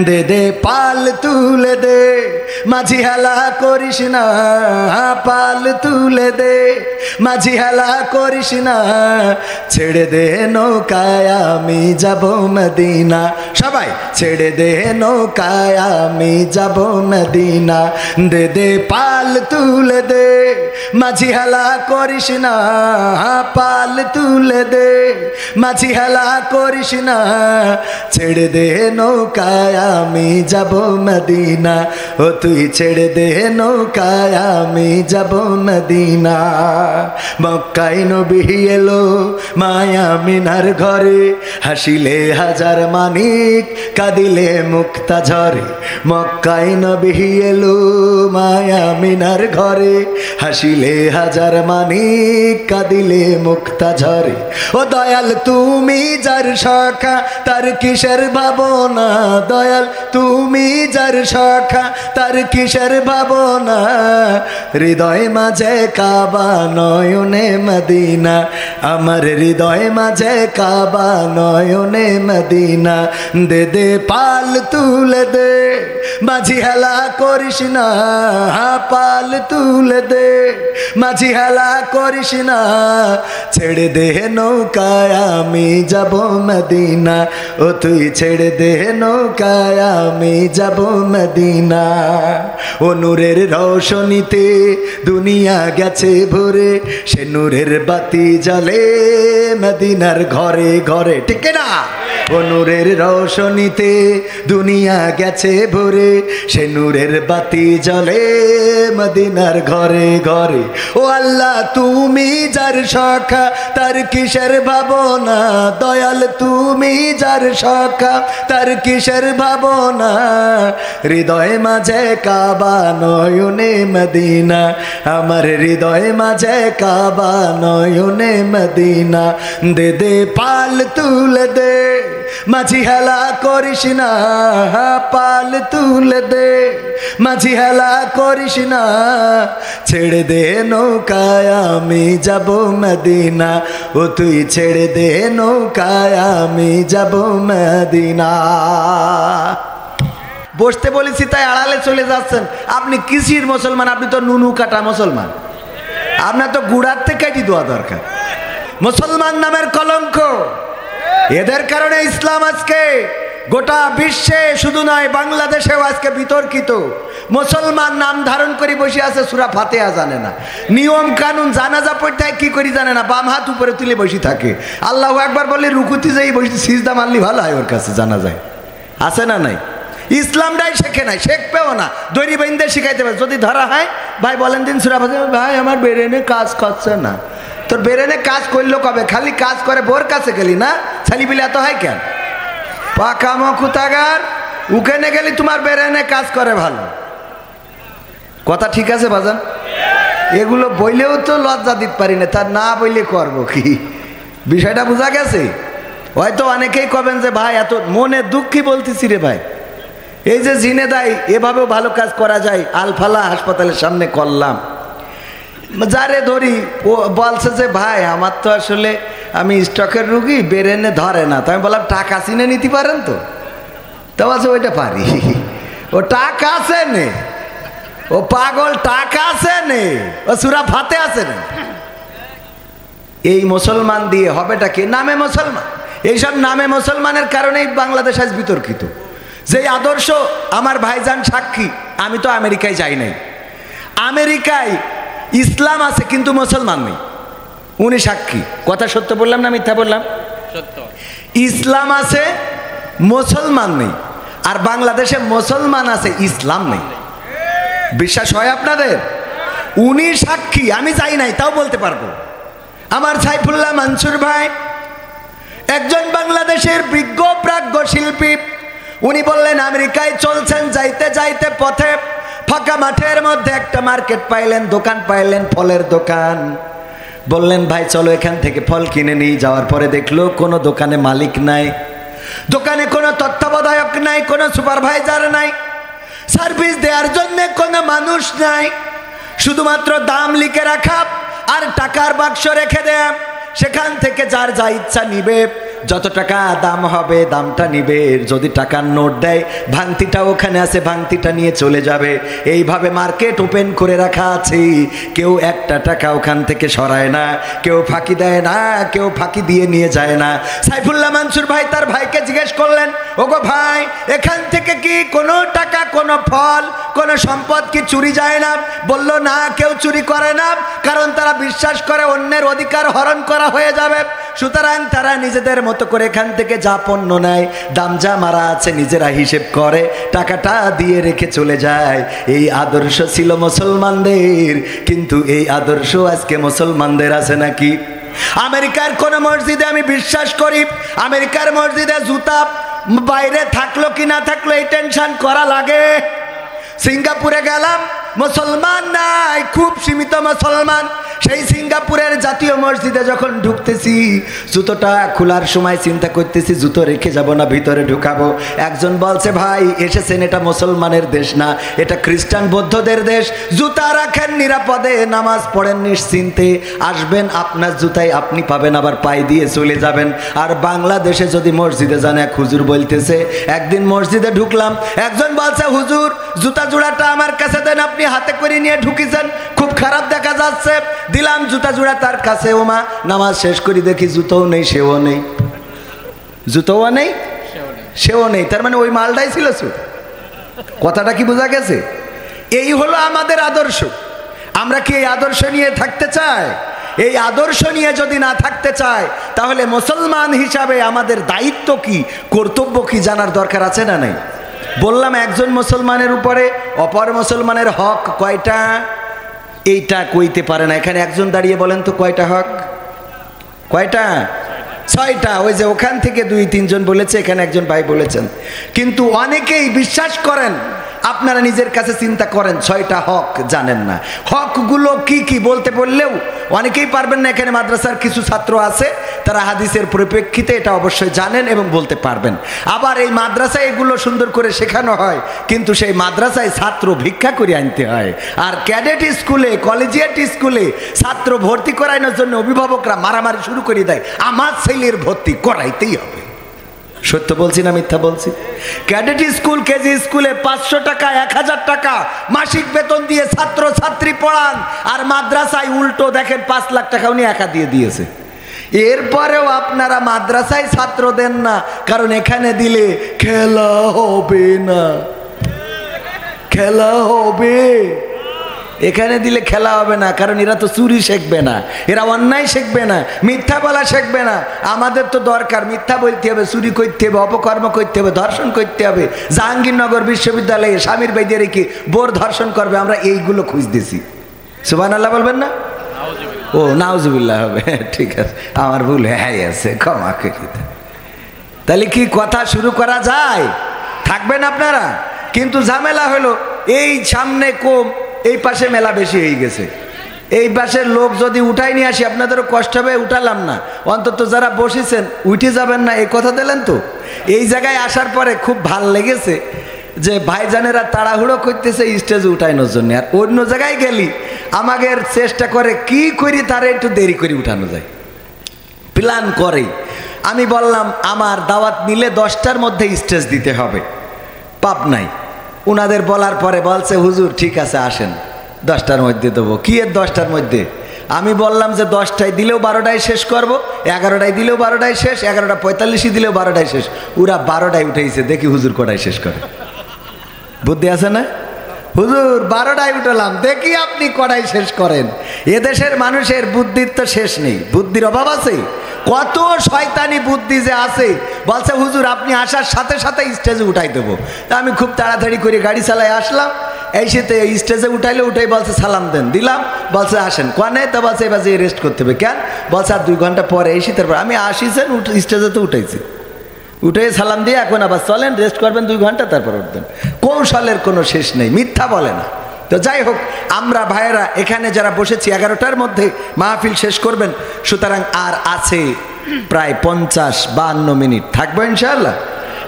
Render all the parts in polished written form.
দে দে পাল তুলে দে, মাঝি হেলা করিস না, পাল তুলে দে, মাঝি হেলা করিস না, ছেড়ে দে নৌকায় আমি যাব মদিনা। সবাই ছেড়ে দে নৌকায় আমি যাব মদিনা। দে দে পাল তুলে দে, মাঝি হেলা করিস না, পাল তুলে দে, মাঝি হেলা করিস না, ছেড়ে দে নৌকায় আমি যাব মদিনা। ও তুই ছেড়ে দে নৌকায় আমি যাব মদিনা। মক্কায় নবী এলো মায়া মিনার ঘরে, হাসিলে হাজার মানিক কাঁদিলে মুক্তা ঝরে। মক্কায় নবী এলো মায়া মিনার ঘরে, হাসিলে হাজার মানিক কাঁদিলে মুক্তা ঝরে। ও দয়াল তুমি যার সখা তার কিসের ভাবনা, দয়াল তুমি যার সখা তার কিসের ভাবনা। হৃদয় মাঝে কাবা নয়নে মদিনা, আমার হৃদয় মাঝে কাবা নয়নে মদিনা। দে দে পাল তুলে দে, মাঝি হেলা করিস না, পাল তুলে দে, মাঝি হেলা করিস না, ছেড়ে দে নৌকায় আমি যাব মদিনা। ও তুই ছেড়ে দে নৌকায় আমি যাব মদিনা। ও নূরের রৌশনীতে দুনিয়া গেছে ভরে, সে নূরের বাতি জ্বলে মদিনার ঘরে ঘরে, ঠিক না? ও নূরের রৌশনীতে দুনিয়া গেছে ভরে, সে নূরের বাতি জ্বলে মদিনার ঘরে ঘরে। ও আল্লাহ তুমি যার সখা তার কিসের ভাবনা, দয়াল তুমি যার সখা তার কিসের ভাবনা। হৃদয় মাঝে কাবা নয়নে মদিনা, আমার হৃদয় মাঝে কাবা নয়নে মদিনা। দে দে পাল তুলে দে, মাঝি হেলা করিস না, পাল তুলে দে, মাঝি হেলা করিস না, ছেড়ে দে নৌকায় আমি যাব মদিনা। ও তুই ছেড়ে দে নৌকায় আমি যাব মদিনা। বসতে বলেছি তাই আড়ালে চলে যাচ্ছেন। আপনি কিসির মুসলমান? আপনি তো নুনু কাটা মুসলমান, আপনার তো গুড়ার থেকে কেটে দেওয়া দরকার। মুসলমান নামের কলঙ্ক, এদের কারণে ইসলাম আজকে গোটা বিশ্বে শুধু নয় বাংলাদেশেও আজকে বিতর্কিত। মুসলমান নাম ধারণ করে বসে আছে, সূরা ফাতিহা জানে না, নিয়ম কানুন জানাজা পড়তে কি করি জানে না, বাম হাত উপরে তুলে বসে থাকে। আল্লাহু আকবার বলে রুকুতে যাই বসে সিজদা মারলি ভালো হয়, ওর কাছে জানা যায় আছে না নাই? ইসলামটাই শেখে নাই, শেখবেও না, দড়ি বেঁধে শিখাইতে পারে। যদি ধরা হয় ভাই বলেন দিন সূরা ফাতিহা, ভাই আমার ব্রেনে কাজ করছে না। তোর ব্রেনে কাজ করলো কবে? খালি কাজ করে বোর কাছে গেলি না, ছালি বিলে এত হয় কেন? পাকা মকুতাগার উকেনে গেলি তোমার ব্রেনে কাজ করে ভালো। কথা ঠিক আছে বাজান? এগুলো বইলেও তো লজ্জা দিতে পারি না, তার না বইলে করবো কি? বিষয়টা বোঝা গেছে? হয়তো অনেকেই কবেন যে ভাই এত মনে দুঃখী বলতেছি রে ভাই, এই যে জিনেদাই এভাবেও ভালো কাজ করা যায়। আলফালা হাসপাতালের সামনে করলাম, যারে ধরি ও বলছে যে ভাই আমার তো আসলে আমি স্টকের রুগী, ব্রেনে ধরে না। তো আমি বললাম টাকা চিনে নিতে পারেন তো? তো বলছে ওইটা পারি। ও টাকা আছে নে, ও পাগল টাকা আছে নে, ও সূরা ফাতিহা আছে নে। এই মুসলমান দিয়ে হবেটা কি? নামে মুসলমান। এইসব নামে মুসলমানের কারণেই বাংলাদেশ আজ বিতর্কিত। যে আদর্শ আমার ভাইজান সাক্ষী, আমি তো আমেরিকায় যাই নাই, আমেরিকায় ইসলাম আছে কিন্তু মুসলমান নেই, উনি সাক্ষী। কথা সত্য বললাম না মিথ্যা বললাম? সত্য। ইসলাম আছে মুসলমান নেই, আর বাংলাদেশে মুসলমান আছে ইসলাম নেই। বিশ্বাস হয় আপনাদের? উনি সাক্ষী, আমি যাই নাই তাও বলতে পারবো। আমার সাইফুল্লাহ মানসুর ভাই একজন বাংলাদেশের বিজ্ঞ প্রাজ্ঞ শিল্পী, উনি বললেন আমেরিকায় চলছেন, যাইতে যাইতে পথে ফাঁকা মাঠের মধ্যে একটা মার্কেট পাইলেন, দোকান পাইলেন, ফলের দোকান। বললেন ভাই চলো এখান থেকে ফল কিনে নিয়ে। যাওয়ার পরে দেখলো কোনো দোকানে মালিক নাই, দোকানে কোনো তত্ত্বাবধায়ক নাই, কোনো সুপারভাইজার নাই, সার্ভিস দেওয়ার জন্য কোনো মানুষ নাই, শুধুমাত্র দাম লিখে রাখা আর টাকার বাক্স রেখে দেয়, সেখান থেকে যার যা ইচ্ছা নিবে। যত টাকা দাম হবে দামটা নিবে, যদি টাকার নোট দেয় ভাঙতিটা ওখানে আছে, ভাঙতিটা নিয়ে চলে যাবে। এইভাবে মার্কেট ওপেন করে রাখা আছে, কেউ একটা টাকা ওখান থেকে সরায় না, কেউ ফাঁকি দেয় না, কেউ ফাঁকি দিয়ে নিয়ে যায় না। সাইফুল্লাহ মানসুর ভাই তার ভাইকে জিজ্ঞেস করলেন, ওগো ভাই, এখান থেকে কি কোনো টাকা, কোনো ফল, কোনো সম্পদ কি চুরি যায় না? বলল, না, কেউ চুরি করে না, কারণ তারা বিশ্বাস করে অন্যের অধিকার হরণ করা হয়ে যাবে। সুতরাং তারা নিজেদের মতো করে এখান থেকে যা পণ্য নেয়, দাম যা মারা আছে নিজেরা হিসেব করে টাকাটা দিয়ে রেখে চলে যায়। এই আদর্শ ছিল মুসলমানদের, কিন্তু এই আদর্শ আজকে মুসলমানদের আছে নাকি? আমেরিকার কোন মসজিদে আমি বিশ্বাস করি, আমেরিকার মসজিদে জুতা বাইরে থাকলো কি না থাকলো এই টেনশন করা লাগে। সিঙ্গাপুরে গেলাম, মুসলমান নাই, খুব সীমিত মুসলমান। সেই সিঙ্গাপুরের জাতীয় মসজিদে যখন ঢুকতেছি, জুতোটা খোলার সময় চিন্তা করতেছি জুতো রেখে যাব না ভিতরে ঢুকাবো। একজন বলছে, ভাই এসেছেন, এটা মুসলমানের দেশ না, এটা খ্রিস্টান বৌদ্ধদের দেশ, জুতা রাখেন নিরাপদে, নামাজ পড়েন নিশ্চিন্তে, আসবেন আপনার জুতাই আপনি পাবেন, আবার পায়ে দিয়ে চলে যাবেন। আর বাংলাদেশে যদি মসজিদে যান, এক হুজুর বলতেছে, একদিন মসজিদে ঢুকলাম, একজন বলছে, হুজুর জুতা জোড়াটা আমার কাছে দেন, আপনি হাতে করে নিয়ে ঢুকিয়েছেন, খুব খারাপ দেখা যাচ্ছে। দিলাম জুতা জোড়া তার কাছে, ওমা নামাজ শেষ করি দেখি জুতোও নেই, সেও নেই, জুতোও নেই, সেও নেই, তার মানে ওই মালটাই ছিল। কথাটা কি বোঝা গেছে? এই হলো আমাদের আদর্শ। আমরা কি এই আদর্শ নিয়ে থাকতে চাই? এই আদর্শ নিয়ে যদি না থাকতে চাই, তাহলে মুসলমান হিসাবে আমাদের দায়িত্ব কি, কর্তব্য কি জানার দরকার আছে না নাই? বললাম একজন মুসলমানের উপরে অপর মুসলমানের হক কয়টা, এইটা কইতে পারে না। এখানে একজন দাঁড়িয়ে বলেন তো কয়টা হক? কয়টা? 6টা। ওই যে ওখান থেকে 2-3 জন বলেছে, এখানে একজন ভাই বলেছেন। কিন্তু অনেকেই বিশ্বাস করেন, আপনারা নিজের কাছে চিন্তা করেন, 6টা হক জানেন না। হকগুলো কি কি বলতে বললেও অনেকেই পারবেন না। এখানে মাদ্রাসার কিছু ছাত্র আছে, তারা হাদিসের পরিপ্রেক্ষিতে এটা অবশ্যই জানেন এবং বলতে পারবেন। আবার এই মাদ্রাসায় এগুলো সুন্দর করে শেখানো হয়, কিন্তু সেই মাদ্রাসায় ছাত্র ভিক্ষা করে আনতে হয়। আর ক্যাডেট স্কুলে, কলেজিয়েট স্কুলে ছাত্র ভর্তি করানোর জন্য অভিভাবকরা মারামারি শুরু করে দেয়, আমার ছেলের ভর্তি করাইতেই হবে। সত্য বলছি না মিথ্যা বলছি? ক্যাডেট স্কুল, কেজি স্কুলে 500 টাকা, 1000 টাকা মাসিক বেতন দিয়ে ছাত্র ছাত্রী পড়ান, আর মাদ্রাসায় উল্টো দেখেন 5 লাখ টাকা উনি একা দিয়ে দিয়েছে। এরপরেও আপনারা মাদ্রাসায় ছাত্র দেন না, কারণ এখানে দিলে খেলা হবে না। খেলা হবে, এখানে দিলে খেলা হবে না, কারণ এরা তো চুরি শিখবে না, এরা অন্যায় শিখবে না, মিথ্যা বলা শিখবে না। আমাদের তো দরকার মিথ্যা বলতে হবে, চুরি করতে হবে, অপকর্ম করতে হবে, ধর্ষণ করতে হবে। জাহাঙ্গীরনগর বিশ্ববিদ্যালয়ে স্বামীর বাইরে রেখে বোর ধর্ষণ করবে, আমরা এইগুলো খুঁজতেছি। সুবহানাল্লাহ বলবেন না? ও নাউজুবিল্লাহ হবে, ঠিক আছে, আমার ভুল হয়ে আছে, ক্ষমা করি। তাহলে কি কথা শুরু করা যায়? থাকবেন আপনারা? কিন্তু ঝামেলা হলো এই সামনে কম, এই পাশে মেলা বেশি হয়ে গেছে। এই পাশের লোক যদি উঠাই নিয়ে আসি, আপনাদেরও কষ্ট হবে, উঠালাম না, অন্তত যারা বসেছেন উঠে যাবেন না, এই কথা দিলেন তো। এই জায়গায় আসার পরে খুব ভাল লেগেছে যে ভাইজানেরা তাড়াহুড়ো করতেছে স্টেজে উঠানোর জন্য, আর অন্য জায়গায় গেলি আমাদের চেষ্টা করে কি করি তারা একটু দেরি করে উঠানো যায়, প্ল্যান করে। আমি বললাম আমার দাওয়াত নিলে 10টার মধ্যে স্টেজ দিতে হবে, পাপ নাই। উনাদের বলার পরে বলছে, হুজুর ঠিক আছে আসেন, 10টার মধ্যে দেবো। কি এর 10টার মধ্যে? আমি বললাম যে 10টায় দিলেও 12টায় শেষ করব, 11টায় দিলেও 12টায় শেষ, 11:45 দিলেও 12টায় শেষ। ওরা 12টায় উঠেছে, দেখি হুজুর কটায় শেষ করে। বুদ্ধি আছে না? হুজুর 12টায় উঠলাম, দেখি আপনি কটায় শেষ করেন। এদেশের মানুষের বুদ্ধির তো শেষ নেই, বুদ্ধির অভাব আছে। কত শয়তানি বুদ্ধি যে আছে। বলছে হুজুর আপনি আসার সাথে সাথে স্টেজে উঠাই দেবো। তা আমি খুব তাড়াতাড়ি করে গাড়ি চালাই আসলাম, এই সাথে স্টেজে উঠাইলে উঠাই বলছে সালাম দেন, দিলাম, বলছে আসেন, কোয়ানে তো বলছে এবার যে রেস্ট করতে হবে। কেন? বলছে আর 2 ঘন্টা পরে এসে তারপর আমি আসিছেন, স্টেজে তো উঠাইছি, উঠে সালাম দিয়ে এখন আবার চলেন, রেস্ট করবেন 2 ঘন্টা, তারপর উঠবেন। কৌশলের কোনো শেষ নেই, মিথ্যা বলে না। তো যাই হোক, আমরা ভাইয়েরা এখানে যারা বসেছি 11টার মধ্যে মাহফিল শেষ করবেন, সুতরাং আর আছে প্রায় 50-52 মিনিট থাকবো ইনশাআল্লাহ।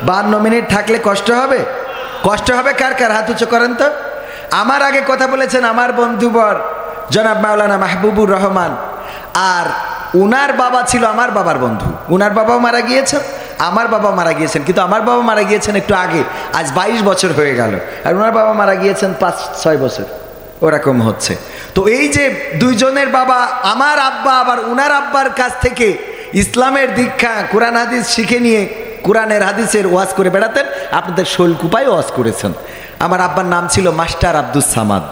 52 মিনিট থাকলে কষ্ট হবে? কষ্ট হবে কার কার? হাত উঁচু করেন তো। আমার আগে কথা বলেছেন আমার বন্ধুবর জনাব মাওলানা মাহবুবুর রহমান, আর উনার বাবা ছিল আমার বাবার বন্ধু, উনার বাবাও মারা গিয়েছেন, আমার বাবা মারা গিয়েছেন, কিন্তু আমার বাবা মারা গিয়েছেন একটু আগে, আজ 22 বছর হয়ে গেল, আর উনার বাবা মারা গিয়েছেন 5-6 বছর ওরকম হচ্ছে। তো এই যে দুইজনের বাবা, আমার আব্বা আবার উনার আব্বার কাছ থেকে ইসলামের দীক্ষা কোরআন হাদিস শিখে নিয়ে কোরআনের হাদিসের ওয়াজ করে বেড়াতেন, আপনাদের শোলকুপায় ওয়াজ করেছেন। আমার আব্বার নাম ছিল মাস্টার আব্দুস সামাদ।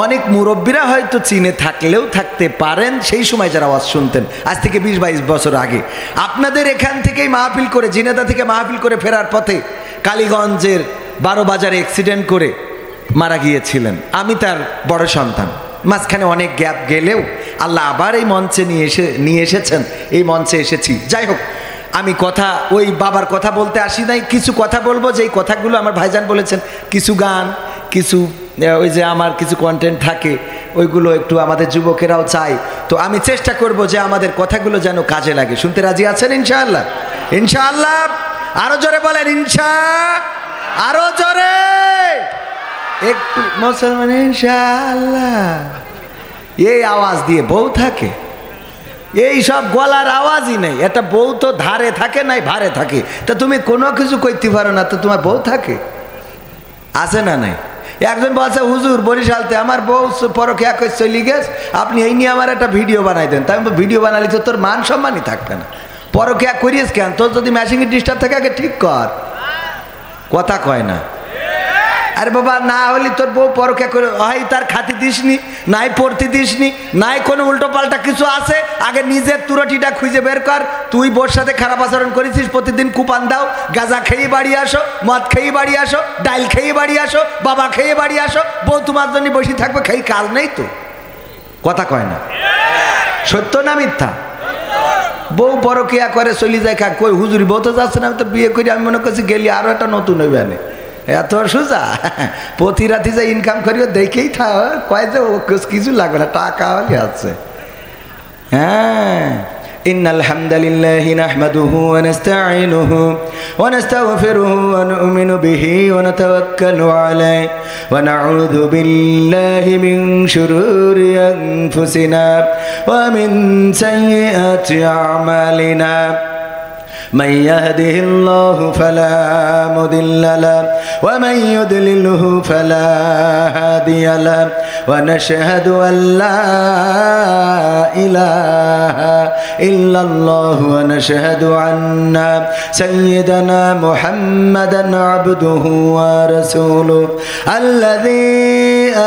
অনেক মুরব্বীরা হয়তো চিনে থাকলেও থাকতে পারেন সেই সময় যারা ওয়াজ শুনতেন, আজ থেকে 20-22 বছর আগে। আপনাদের এখান থেকেই মাহফিল করে, জিনেদা থেকে মাহফিল করে ফেরার পথে কালীগঞ্জের 12 বাজারে অ্যাক্সিডেন্ট করে মারা গিয়েছিলেন। আমি তার বড় সন্তান। মাঝখানে অনেক গ্যাপ গেলেও আল্লাহ আবার এই মঞ্চে নিয়ে এসেছেন, এই মঞ্চে এসেছি। যাই হোক, আমি কথা ওই বাবার কথা বলতে আসি নাই, কিছু কথা বলবো যেই কথাগুলো আমার ভাইজান বলেছেন, কিছু গান, কিছু ওই যে আমার কিছু কন্টেন্ট থাকে, ওইগুলো একটু আমাদের যুবকেরাও চায়। তো আমি চেষ্টা করব যে আমাদের কথাগুলো যেন কাজে লাগে। শুনতে রাজি আছেন ইনশাআল্লাহ? ইনশাআল্লাহ আরো জোরে বলেন, আরো জোরে একটু মুসলমান ইনশাআল্লাহ। এই আওয়াজ দিয়ে বউ থাকে, এই সব গলার আওয়াজই নেই। একটা বউ তো ধারে থাকে নাই ভারে থাকে, তা তুমি কোনো কিছু কইতে পারো না, তো তোমার বউ থাকে আছে না নাই? একজন বলছে হুজুর বরিশালতে আমার বউ পরকিয়া করে চলে গেছে, আপনি এই নিয়ে আমার একটা ভিডিও বানাই দেন। তাই আমি ভিডিও বানালি তো তোর মান সম্মানই থাকবে না, পরকিয়া করিস কেন? তোর যদি ম্যাশিংয়ের ডিস্টার্ব থাকে আগে ঠিক কর। কথা কয় না। আরে বাবা, না হলে তোর বউ পরকিয়া করে হয় তার খাতি দিসনি, নাই পড়তে দিসনি, নাই কোনো উল্টো পাল্টা কিছু আছে, আগে নিজের তুরটিটা খুঁজে বের কর। তুই বোর সাথে খারাপ আচরণ করেছিস, প্রতিদিন কুপান দাও, গাঁজা খেয়ে বাড়ি আসো, মদ খেয়ে বাড়ি আসো, ডাইল খেয়ে বাড়ি আসো, বাবা খেয়ে বাড়ি আসো, বউ তোমার জন্য বসে থাকবে, খেয়ে কাজ নেই তো। কথা কয় না, সত্য না মিথ্যা? বউ পরকিয়া করে চলে যায়, কই হুজুরি বউ তো যাচ্ছে না, আমি তো বিয়ে করি, আমি মনে করছি গেলি আরো একটা নতুন হইবে না। এত সোজা? প্রতি রাতে যে ইনকাম করিও দেখেই থাক, কয় যে কিছু লাগবে না, টাকা হলে আছে। হ্যাঁ, ইন্নাল হামদালিল্লাহি নাহমাদুহু ওয়া নাস্তাঈনুহু ওয়া নাস্তাগফিরুহু ওয়া নু'মিনু বিহি ওয়া নাতাওয়াক্কালু আলাইহি ওয়া নাউযু বিল্লাহি মিন শুরুরি আনফুসিনা ওয়া মিন সাইয়্যাতি আ'মালিনা। من يهده الله فلا مضل له ومن يضلله فلا هادي له ونشهد أن لا إله إلا الله ونشهد أن سيدنا محمدا عبده ورسوله الذي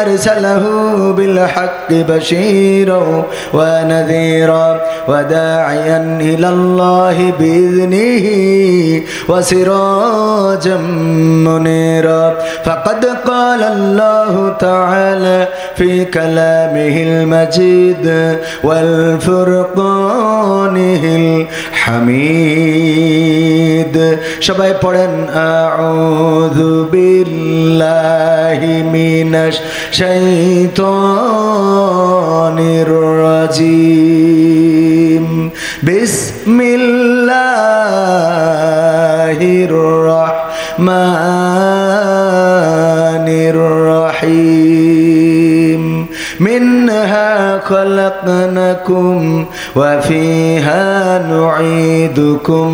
أرسله بالحق بشيرا ونذيرا وداعيا إلى الله بإذنه وسراجا منيرا. فقد قال الله تعالى في كلامه المجيد والفرقانه الحميد. সবাই পড়েন আউযু বিল্লাহি মিনাশ শাইতানির রাজিম. বিসমিল্লাহির রহমানির রহিম. মিনহা খলাকনাকুম ওয়া ফিহা নুঈদুকুম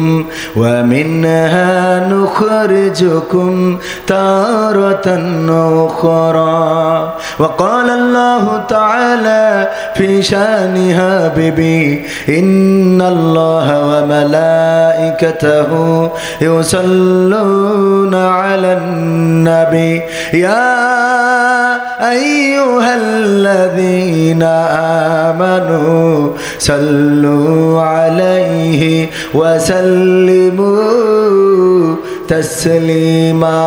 ওয়া মিনহা নুখরিজুকুম তারাতান উখরা. ওয়া ক্বালা আল্লাহু তাআলা ফি শানি হাবিবি ইন্নাল্লাহা ওয়া মালাইকাতাহু ইউসাল্লুনা আলান নবী ইয়া আইয়ুহাল্লাযীনা আমানু সাল্লু আলাইহি ওয়া সাল্লিমু তাসলিমা.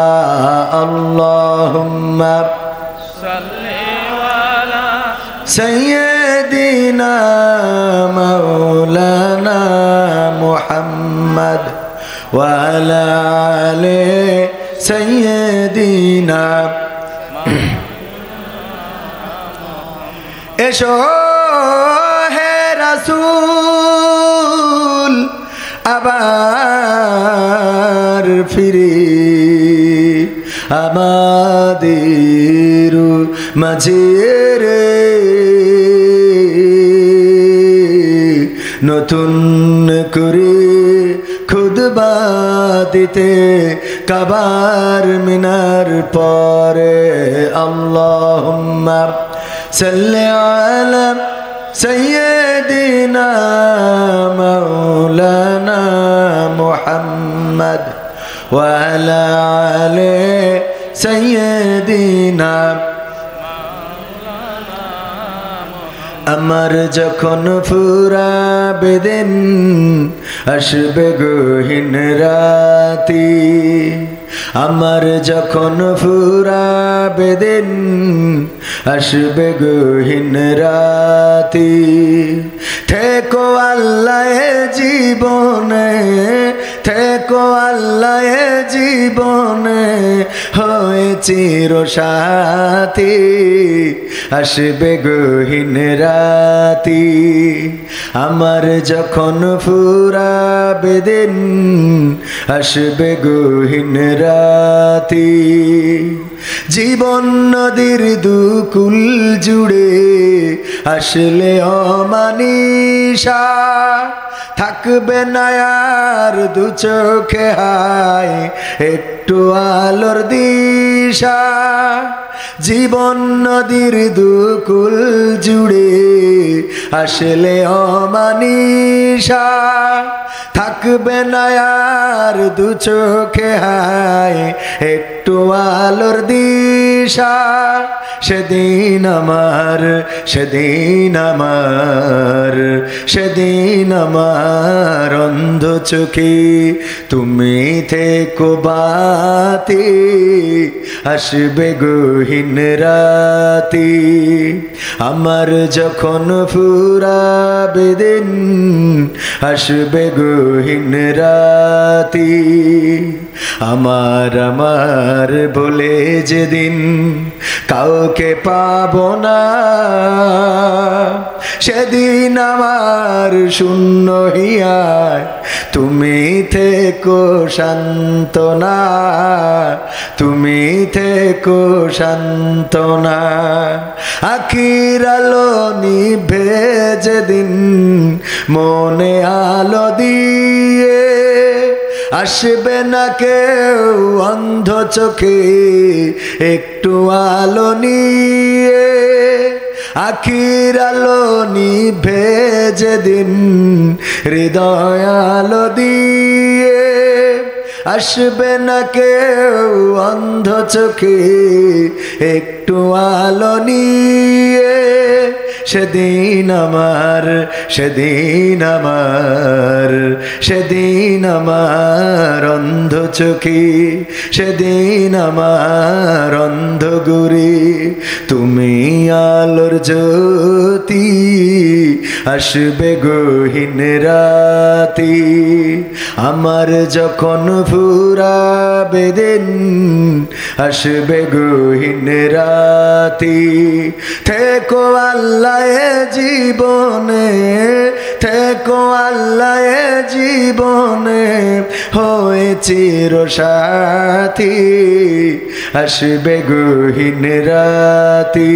আল্লাহুম্মা সাল্লি আলা সাইয়্যিদিনা মাওলানা মুহাম্মদ ওয়া আলা আলি সাইয়্যিদিনা. এসো হে রাসূল আবার ফিরে আমাদের মাঝে রে. নতুন করে খুদবা দিতে কাবার মিনার পরে আল্লাহুম্মা সাল্লি আলা সাইয়্যিদিনা মাওলানা মুহাম্মদ ওয়া আলা আলি সাইয়্যিদিনা। আমার যখন ফুরাবে দিন আসবে গহীন রাতি, আমার যখন ফুরাবে দিন আসবে গহীন রাতি। থেকো আল্লাহ জীবনে, থেকো আল্লাহ জীবনে হয়ে চির সাথী, আসবে গহীন রাতি। আমার যখন ফুরাবে দিন আসবে গহীন রাতি। জীবন নদীর দুকুল জুড়ে আসলে অমানিসা, থাকবে না আর দু চোখে হায় একটু আলোর দিশা। জীবন নদীর দুকুল জুড়ে আসলে অমানিসা, থাকবে না আর দু চোখে হায় একটু আলোর দিশা। সেদিন আমার, সেদিন আমার, সেদিন আমার অন্ধ চোখে তুমি থেকো বাতি, আসবে গহীন রাতি। আমার যখন ফুরাবে দিন আসবে গহীন রাতি। আমার আমার বলে যেদিন কাউকে পাবো না, সেদিন আমার শূন্য হিয়ায় তুমি থেকো সান্ত্বনা, তুমি থেকো সান্ত্বনা। আখির আলো নিভে যেদিন মনে আলো দিয়ে, আসবে না কেউ অন্ধ চোখে একটু আলো নিয়ে। আখির আলো নিভে যেদিন হৃদয় আলো দিয়ে, আসবে না কেউ অন্ধ চোখে একটু আলো নিয়ে। সেদিন আমার, সেদিন আমার, সেদিন আমার অন্ধ চোখে, সেদিন আমার অন্ধ গুরে তুমি আলোর জ্যোতি, আসবে গহীন রাতি। আমার যখন ফুরাবে দিন আসবে গহীন রাতি। থেকো আল্লাহ জীবনে, থেকো আল্লাহ জীবনে হয়ে চির সাথী, আসবে গহীন রাতি।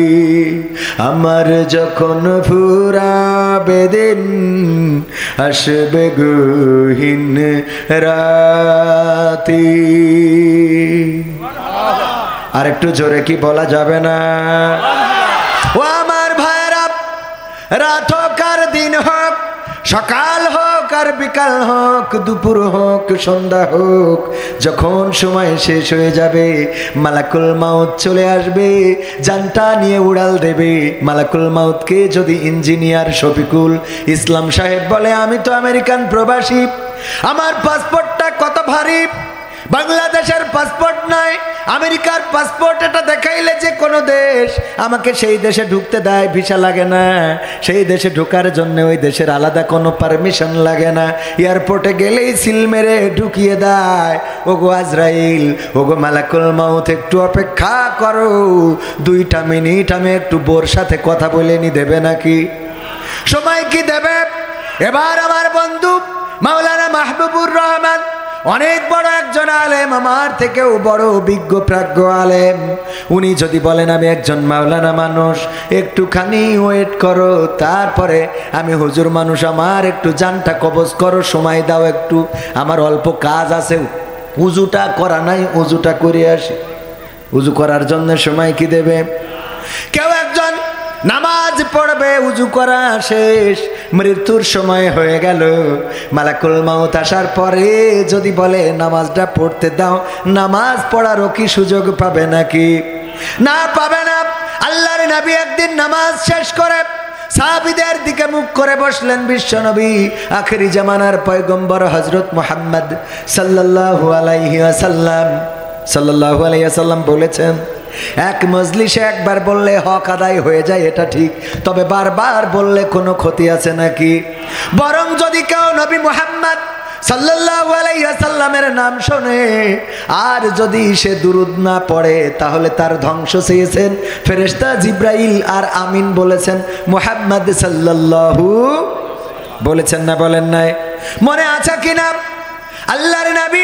আমার যখন ফুরাবে দিন আসবে গহীন রাতি। আর একটু জোরে কি বলা যাবে না? ও আমার ভাইরা, রাত হোক আর দিন হোক, সকাল হোক আর বিকাল হোক, দুপুর হোক সন্ধ্যা হোক, যখন সময় শেষ হয়ে যাবে মালাকুল মাউত চলে আসবে, জানটা নিয়ে উড়াল দেবে। মালাকুল মাউতকে যদি ইঞ্জিনিয়ার শফিকুল ইসলাম সাহেব বলে, আমি তো আমেরিকান প্রবাসী, আমার পাসপোর্টটা কত ভারী, বাংলাদেশের পাসপোর্ট নাই, আমেরিকার পাসপোর্ট, এটা দেখাইলে যে কোনো দেশ আমাকে সেই দেশে ঢুকতে দেয়, ভিসা লাগে না। সেই দেশে ঢোকার জন্য ওই দেশের আলাদা কোনো পারমিশন লাগে না, এয়ারপোর্টে গেলেই সিল মেরে ঢুকিয়ে দেয়। ওগো আজরাইল, ওগো মালাকুল মাউত, একটু অপেক্ষা করো, 2টা মিনিট আমি একটু বোর সাথে কথা বলে নি, দেবে নাকি? সময় কি দেবে? এবার আমার বন্ধু মাওলানা মাহবুবুর রহমান অনেক বড় একজন আলেম, আমার থেকেও বড় অভিজ্ঞ প্রাজ্ঞ আলেম। উনি যদি বলেন আমি একজন মাওলানা মানুষ, একটুখানি ওয়েট করো, তারপরে আমি হুজুর মানুষ, আমার একটু জানটা কবজ করো, সময় দাও একটু, আমার অল্প কাজ আছে, উজুটা করা নাই, উজুটা করে আসি। উজু করার জন্য সময় কি দেবে? কেউ একজন নামাজ পড়বে, উজু করা শেষ, মৃত্যুর সময় হয়ে গেল, মালাকুল মাউত আসার পরে যদি বলে নামাজটা পড়তে দাও, নামাজ পড়ারও কি সুযোগ পাবে নাকি? না, পাবে না। আল্লাহর নবী একদিন নামাজ শেষ করে সাহাবীদের দিকে মুখ করে বসলেন। বিশ্বনবী আখেরি জামানার পয়গম্বর হযরত মুহাম্মদ সাল্লাল্লাহু আলাইহি ওয়াসাল্লাম বলেছেন, এক মজলিসে একবার বললে হক আদায় হয়ে যায়, এটা ঠিক, তবে বারবার বললে কোনো ক্ষতি আছে নাকি? বরং যদি কেউ নবী মুহাম্মদ সাল্লাল্লাহু আলাইহি ওয়াসাল্লামের নাম শোনে আর যদি সে দুরূদ না পড়ে, তাহলে তার ধ্বংস চেয়েছেন ফেরেশতা জিব্রাইল, আর আমিন বলেছেন মুহাম্মদ সাল্লাল্লাহু, বলেছেন না বলেন নাই? মনে আছে কিনা? আল্লাহর নবী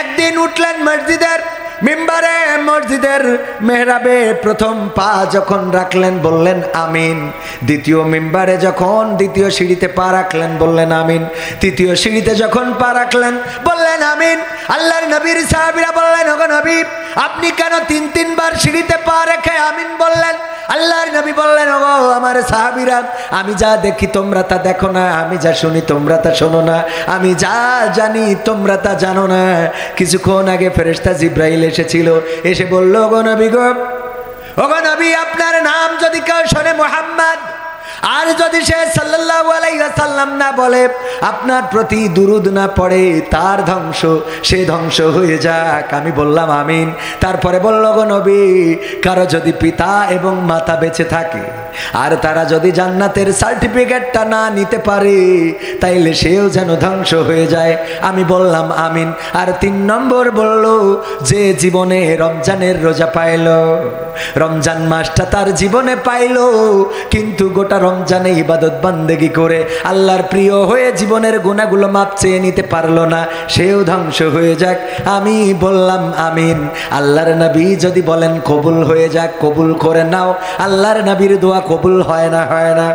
একদিন উঠলেন মসজিদের মিম্বারে, মসজিদের মেহরাবে প্রথম পা যখন রাখলেন বললেন আমিন। দ্বিতীয় মিম্বারে যখন দ্বিতীয় সিঁড়িতে পা রাখলেন বললেন আমিন। তৃতীয় সিঁড়িতে যখন পা রাখলেন বললেন আমিন। আল্লাহর নবীর সাহাবীরা বললেন, ওগো নবী, আপনি কেন তিনবার সিঁড়িতে পা রেখে আমিন বললেন? আল্লাহর নবী বললেন, ওগো আমার সাহাবীরা, আমি যা দেখি তোমরা তা দেখো না, আমি যা শুনি তোমরা তা শোনো না, আমি যা জানি তোমরা তা জানো না। কিছুক্ষণ আগে ফেরেশতা জিব্রাইল এসেছিল, এসে বলল, ওগো নবী, আপনার নাম যদি কেউ শোনে মুহাম্মদ, আর যদি সে সাল্লাল্লাহু আলাইহি ওয়াসাল্লাম না বলে, আপনার প্রতি দুরূদ না পড়ে, তার ধ্বংস, সে ধ্বংস হয়ে যাক। আমি বললাম আমিন। তারপরে বলল, গো নবী, কারো যদি পিতা এবং মাতা বেঁচে থাকে আর তারা যদি জান্নাতের সার্টিফিকেটটা না নিতে পারে, তাইলে সেও যেন ধ্বংস হয়ে যায়। আমি বললাম আমিন। আর 3 নম্বর বলল, যে জীবনে রমজানের রোজা পাইল, রমজান মাসটা তার জীবনে পাইল, কিন্তু গোটা রমজানে ইবাদত বান্দেগি করে আল্লাহর প্রিয় হয়ে জীবনের গুনাহগুলো মাপ চেয়ে নিতে পারলো না, সেও ধ্বংস হয়ে যাক। আমি বললাম আমিন। আল্লাহর নবী যদি বলেন কবুল হয়ে যাক, কবুল করে নাও। আল্লাহর নবীর দোয়া কবুল হয় না? হয় না?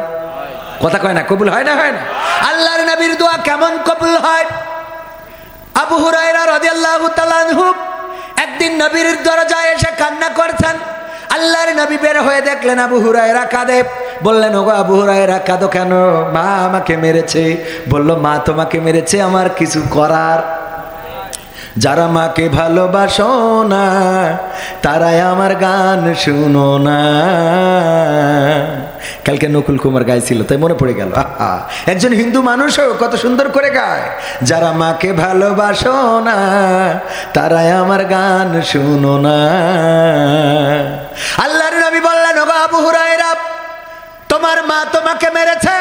কথা কয় না, কবুল হয় না? হয় না? আল্লাহর নবীর দোয়া কেমন কবুল হয়? আবু হুরায়রা রাদিয়াল্লাহু তাআলা আনহু একদিন নবীর দরজায় এসে কান্না করছেন। আল্লাহর নবী বের হয়ে দেখলেন আবু হুরায়রা কাঁদে। বললেন, ওগো আবু হুরায়রা, কাঁদো কেন? মা আমাকে মেরেছে। বলল, মা তোমাকে মেরেছে, আমার কিছু করার? যারা মাকে ভালোবাসো না তারাই আমার গান শুনো না। কালকে নকুল কুমার গাইছিল, তাই মনে পড়ে গেল। একজন হিন্দু মানুষও কত সুন্দর করে গায়, যারা মাকে ভালোবাসো না তারাই আমার গান শুনো না। আল্লাহর নবী বললেন, ওগো আবু হুরায়রা, তোমার মা তোমাকে মেরেছে,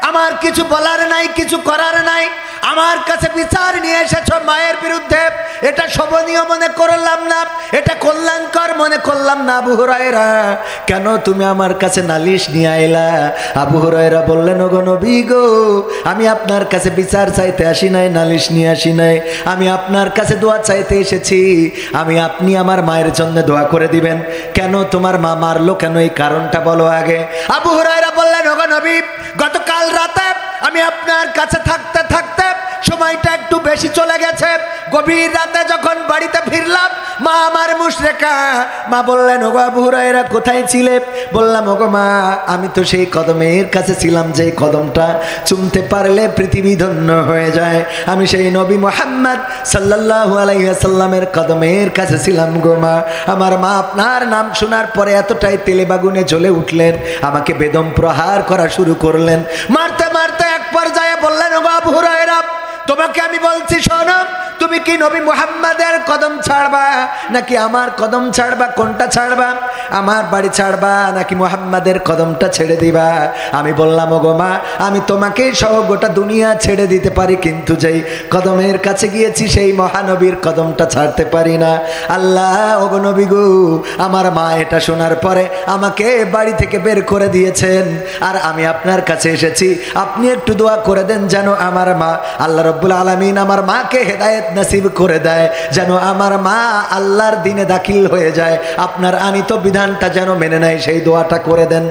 আমার কিছু বলার নাই, কিছু করার নাই। আমার কাছে বিচার নিয়ে এসেছো মায়ের বিরুদ্ধে, এটা শোভনীয় মনে করলাম না, এটা কল্যাণকর মনে করলাম না। আবু হুরায়রা, কেন তুমি আমার কাছে নালিশ নিয়ে আইলা? আবু হুরায়রা বললেন, ওগো নবী গো, আমি আপনার কাছে বিচার চাইতে আসি নাই, নালিশ নিয়ে আসি নাই, আমি আপনার কাছে দোয়া চাইতে এসেছি। আপনি আমার মায়ের জন্য দোয়া করে দিবেন। কেন তোমার মা মারলো কেন, এই কারণটা বলো আগে। আবু হুরায়রা বললেন, ওগো নবী, গতকাল রাতে আমি আপনার কাছে থাকতে থাকতে সময়টা একটু বেশি চলে গেছে। গভীর রাতে যখন বাড়িতে ফিরলাম, মা আমার মুশরিকা। মা বললেন, ওগো আবু হুরায়রা, কোথায় ছিলে? বললাম, ওগো মা, আমি তো সেই কদমের কাছে ছিলাম যে কদমটা চুমতে পারলে পৃথিবী ধন্য হয়ে যায়। আমি সেই নবী মুহাম্মদ সাল্লাল্লাহু আলাইহি ওয়াসাল্লামের কদমের কাছে ছিলাম গো মা। আমার মা আপনার নাম শোনার পরে এতটাই তেলে বাগুনে জ্বলে উঠলেন, আমাকে বেদম প্রহার করা শুরু করলেন। মারতে মারতে এক পর্যায়ে বললেন, ওগো আবু হুরায়রা, তোমাকে আমি বলছি শোনো, তুমি কি নবী মুহাম্মাদের কদম ছাড়বা নাকি আমার কদম ছাড়বা? কোনটা ছাড়বা? আমার বাড়ি ছাড়বা নাকি মুহাম্মাদের কদমটা ছেড়ে দিবা? আমি বললাম, ওগো মা, আমি তোমাকেই সহ গোটা দুনিয়া ছেড়ে দিতে পারি, কিন্তু যেই কদমের কাছে গিয়েছি সেই মহানবীর কদমটা ছাড়তে পারি না। আল্লাহ, ওগো নবী গো, আমার মা এটা শোনার পরে আমাকে বাড়ি থেকে বের করে দিয়েছেন, আর আমি আপনার কাছে এসেছি, আপনি একটু দোয়া করে দেন যেন আমার মা, আল্লাহ রব্বুল আলামিন আমার মাকে হেদায়েত নসিব করে দেয়, যেন আমার মা আল্লাহর দিনে দাখিল হয়ে যায়, আপনার আনিত বিধানটা যেন মেনে নেয়, সেই দোয়াটা করে দেন।